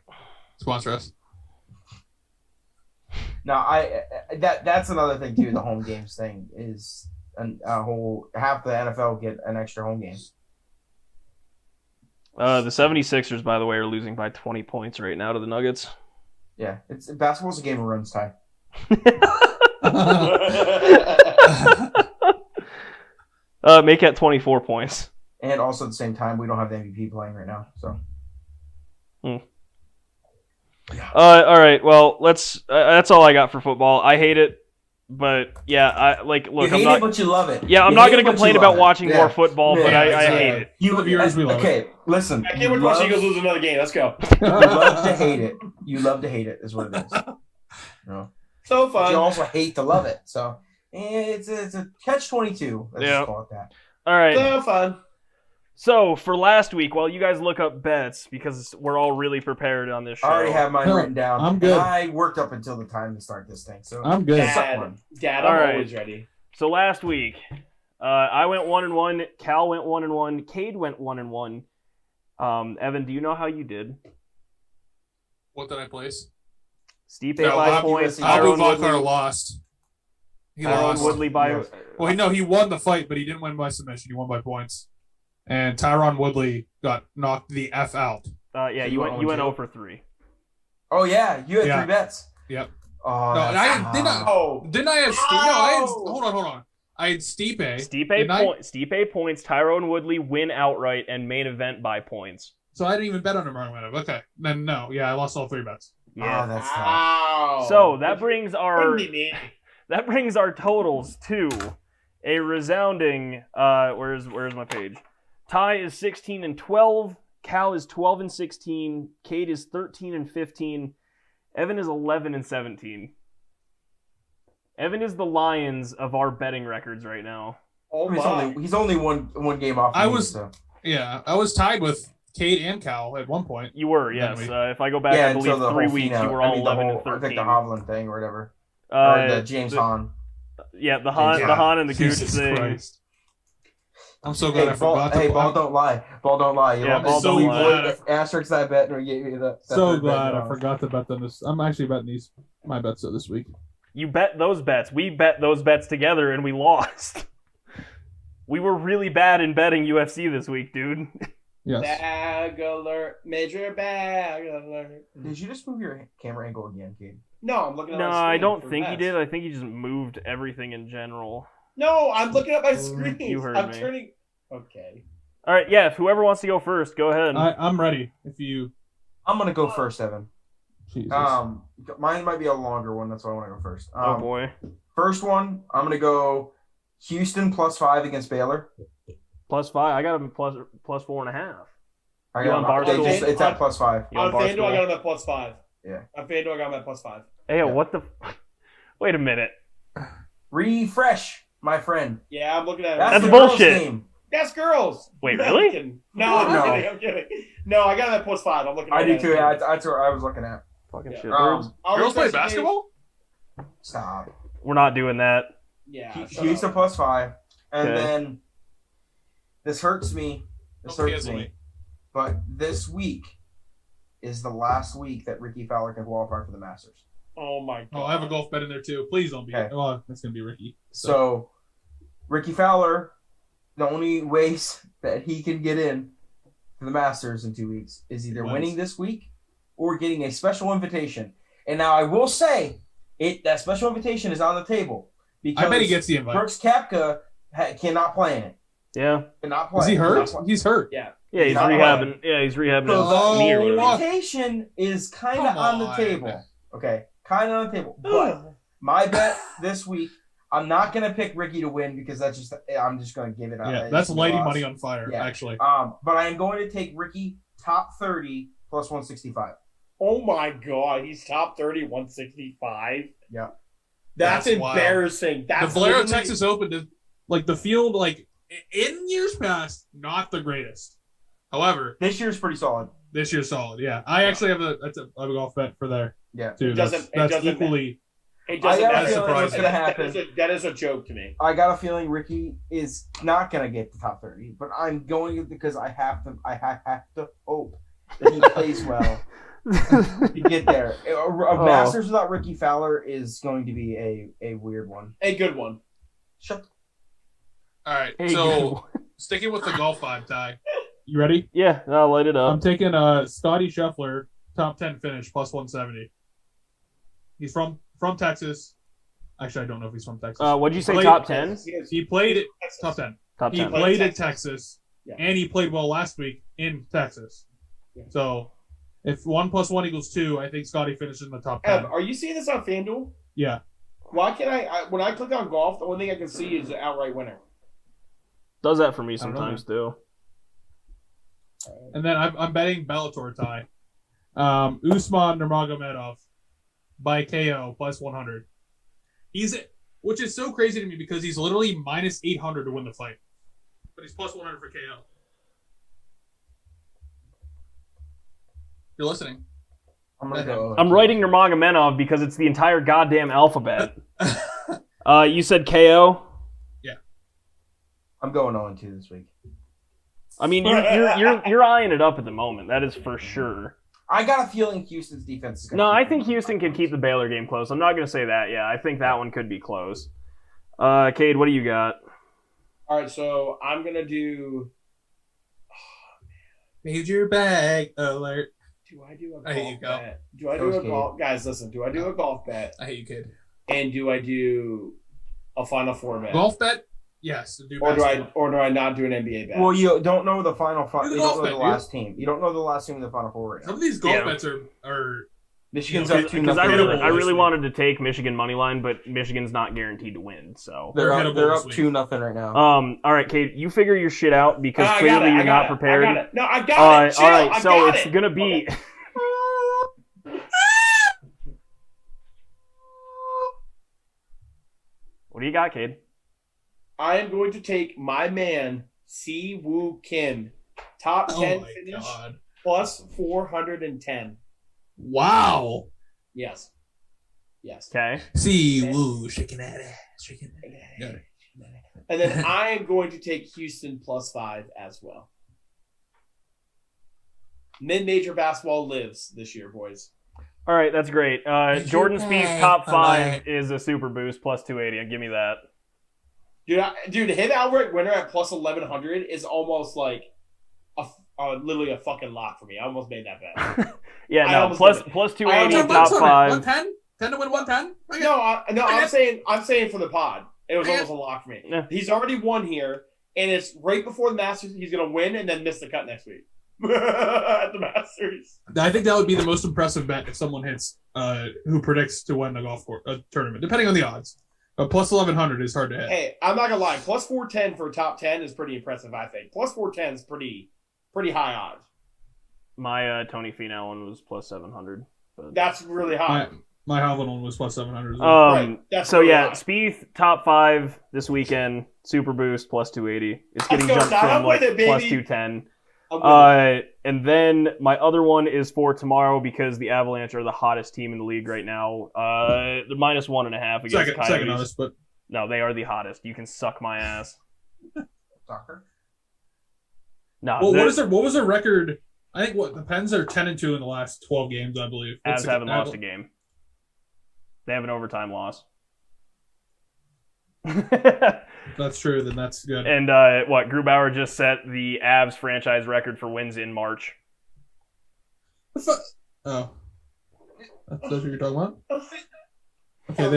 sponsor us. No, that's another thing too. The home games thing is a whole half the NFL get an extra home game. The 76ers, by the way, are losing by 20 points right now to the Nuggets. Yeah, basketball's a game of runs, Ty. Make it 24 points. And also at the same time, we don't have the MVP playing right now, so. All right. Well, that's all I got for football. I hate it, but yeah, look. You hate it, but you love it. Yeah, I'm not going to complain about watching more football, but I hate it. You viewers, we love it. Okay, listen. I can't wait to watch Eagles lose another game. Let's go. You love to hate it. You love to hate it. Is what it is. So fun. But you also hate to love it. So it's a catch-22. Let's just call it that. All right. So fun. So, for last week, while you guys look up bets, because we're all really prepared on this show. I already have mine written down. I'm good. I worked up until the time to start this thing. So I'm good. Dad, I'm always ready. So, last week, I went 1-1. Cal went 1-1. Kade went 1-1. Evan, do you know how you did? What did I place? Stipe No, 5 Abu points. Bakr Abu Tyrone Bakr Woodley, lost. He Tyrone lost. Woodley by. Yes. Well, he won the fight, but he didn't win by submission. He won by points. And Tyron Woodley got knocked the F out. Yeah, you went 0 for 3. Oh yeah, you had Yeah. 3 bets. Yep. Oh, No, and didn't I have Stipe? No, I had, hold on. I had Stipe. Stipe points. Tyrone Woodley win outright and main event by points. So I didn't even bet on Nurmagomedov. Okay. Then no. Yeah, I lost all 3 bets. Yeah. Oh, that's tough. Wow. So that brings our totals to a resounding. Where's my page? Ty is 16-12. Cal is 12-16. Kade is 13-15. Evan is 11-17. Evan is the Lions of our betting records right now. Oh my. He's only one game off. I me, was- so. Yeah, I was tied with Kade and Cal at one point. You were, yes. we- If I go back, I believe until the 3 whole weeks, Finau- you were all I mean, 11 the and whole, 13. I think the Hovland thing or whatever, or the James Hahn. Yeah, the Han and the Gooch Jesus thing. Christ. I'm so glad I Ball, forgot to hey, put ball don't lie. Ball don't lie. You Yeah, know, ball so don't we lie. avoid asterisk that bet or get you that. So third bet glad I wrong. forgot to bet them this. I'm actually betting my bets this week. You bet those bets. We bet those bets together and we lost. We were really bad in betting UFC this week, dude. Yes. Bag alert. Major bag alert. Did you just move your camera angle again, Kate? No, I'm looking at No, my screen I don't for think he bets. did. I think he just moved everything in general. No, I'm looking at my screen. You heard I'm me. turning. Okay. All right, yeah. If whoever wants to go first, go ahead. I'm ready. If you. I'm gonna go first, Evan. Jesus. Mine might be a longer one. That's why I want to go first. Oh boy. First one, I'm gonna go Houston +5 against Baylor. +5. I got him plus 4.5. I You got on Barstool? it's at +5. You On on FanDuel, I Barstool? got him at +5. Yeah. On FanDuel, I got him at +5. Hey, Yeah. what the? Wait a minute. Refresh, my friend. Yeah, I'm looking at it. That's the bullshit. girls' game. That's girls. Wait, No, really? I'm kidding. No, I'm kidding. No, I got him at +5. I'm looking at I it. do too. Yeah, that's what I was looking at. Fucking Yeah. shit. I'll Girls play refresh the page. basketball? Stop. We're not doing that. Yeah. shut Houston up. +5, and Okay. then this hurts me. This Don't hurts cancel me. me. But this week is the last week that Ricky Fowler can qualify for the Masters. Oh my god. Oh, I have a golf bet in there too. Please don't be. Okay. Oh, that's gonna be Ricky. So, Ricky Fowler, the only ways that he can get in to the Masters in 2 weeks is either Wins. winning this week or getting a special invitation. And now I will say, that special invitation is on the table because I bet he gets the invite. Brooks Koepka cannot play in it. Yeah. Cannot play. Is he hurt? Cannot play. He's hurt. Yeah. Yeah, he's Not rehabbing. Yeah, he's rehabbing So his knee or the whatever. invitation is kind Come of on the on. table. Okay, kind of on the table. But my bet this week, I'm not gonna pick Ricky to win because I'm just gonna give it. Yeah, that's lighting loss. money on fire. Yeah. Actually. But I am going to take Ricky top 30 plus 165. Oh my god, he's top 30, 165. Yeah. That's That's wild. embarrassing. That's The Valero literally- Texas Open, the field, in years past, not the greatest. However, This year's pretty solid. this year's solid. Yeah, I actually have a golf bet for there Yeah. too. It That's doesn't equally. It doesn't I got a matter. feeling what's gonna happen. That is a joke to me. I got a feeling Ricky is not gonna get the top 30, but I'm going because I have to hope that he plays well to get there. A Masters without Ricky Fowler is going to be a weird one. A good one. Shut. All right, Hey, so sticking with the golf vibe, Ty. You ready? Yeah, I'll light it I'm up. taking Scotty Scheffler top 10 finish plus 170. He's from Texas. Actually, I don't know if he's from Texas. What'd you say? Played- Top 10? He played it top 10. Top He 10. played at Texas. Texas, Yeah. and he played well last week in Texas. Yeah. So, if 1 + 1 = 2, I think Scotty finishes in the top 10. Ev, are you seeing this on FanDuel? Yeah. Why can't I when I click on golf, the only thing I can see is the outright winner. Does that for me don't know, sometimes too. And then I'm betting Bellator tie. Usman Nurmagomedov by KO plus 100. Which is so crazy to me because he's literally minus 800 to win the fight, but he's plus 100 for KO. You're listening. I'm gonna go. I'm writing Nurmagomedov because it's the entire goddamn alphabet. You said KO? Yeah. I'm going 0-2 this week. I mean, you're eyeing it up at the moment. That is for sure. I got a feeling Houston's defense is going to. No, I think Houston can keep the Baylor game close. I'm not going to say that. Yeah, I think that one could be close. Kade, what do you got? All right, so I'm gonna do. Major bag alert. Do I do a I hate you, golf bet? Do I do a golf? Guys, listen. Do I do a golf bet? I hate you, kid. And do I do a Final Four bet? Golf bet? Yes. Or do I not do an NBA bet? Well, you don't know the final five. Do the You golf don't know bet, the last team. You don't know the last team in the Final Four right Some now. of these golf Yeah. bets are Michigan's Yeah, up 2 Because I nothing. really, I this really week. wanted to take Michigan money line, but Michigan's not guaranteed to win. So, They're hittable up this week. 2 nothing right now. all right, Kate, you figure your shit out because I got clearly it, you're I got not it, prepared. I got it. No, I got it. Chill, All right, I so got it's it. gonna be. What do you got, Kate? I am going to take my man Si Woo Kim, top 10 my finish God. plus 410. Wow. Yes. Yes. Okay. See, woo, shaking that ass, shaking that. Got it. And then I am going to take Houston plus 5 as well. Mid-major basketball lives this year, boys. All right, that's great. Jordan Spieth's top 5 is a super boost plus 280. Give me that. Dude, hit outright winner at plus 1100 is almost like literally a fucking lock for me. I almost made that bet. Yeah, I no, almost plus did it. plus I 280 almost top did it. 5. 110? 10 to win 110? No, I'm saying for the pod, it was almost a lock for me. Yeah. He's already won here, and it's right before the Masters. He's gonna win and then miss the cut next week at the Masters. I think that would be the most impressive bet if someone hits who predicts to win a tournament, depending on the odds. But plus 1100 is hard to hit. Hey, I'm not gonna lie. Plus 410 for top 10 is pretty impressive. I think plus 410 is pretty high odds. My Tony Finau one was plus 700. But... That's really high. My Hovland one was plus 700 as well. Right, that's so really yeah, high. Spieth top 5 this weekend. Super boost plus 280. It's getting Let's go, jumped Tom. from I'm like with it, baby. plus 210. I'm with it. And then my other one is for tomorrow because the Avalanche are the hottest team in the league right now. They're minus 1.5 against second Coyotes. honest, but No, they are the hottest. You can suck my ass. Soccer. No, well, what was their record? I think the Pens are 10-2 in the last 12 games, I believe. Avs haven't lost a game. They have an overtime loss. That's true. Then that's good. And Grubauer just set the Avs franchise record for wins in March. Oh, that's what you're talking about. Okay,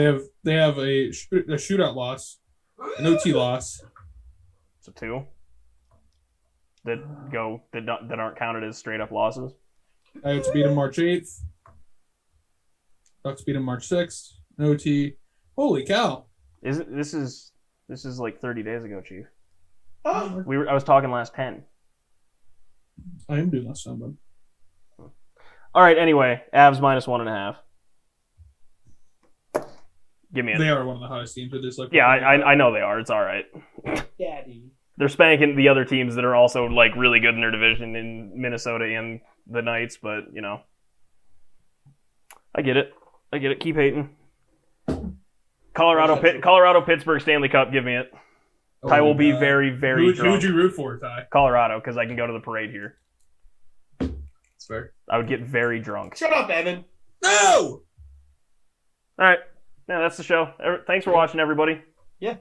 they have a shootout loss, an OT loss. So 2 that aren't counted as straight up losses. Coyotes beat them March 8th. Ducks beat them March 6th. An OT. Holy cow! This is like 30 days ago, Chief. Oh, I was talking last 10. I am doing last time, bud. All right. Anyway, Avs minus 1.5. Give me it. They are one of the hottest teams. Yeah, I know they are. It's all right. daddy. They're spanking the other teams that are also like really good in their division in Minnesota and the Knights, but you know, I get it. Keep hating. Colorado, Pittsburgh, Stanley Cup. Give me it. I will be very, very Who drunk. would you root for, Ty? Colorado, because I can go to the parade here. That's fair. I would get very drunk. Shut up, Evan. No! All right. Yeah, that's the show. Thanks for watching, everybody. Yeah.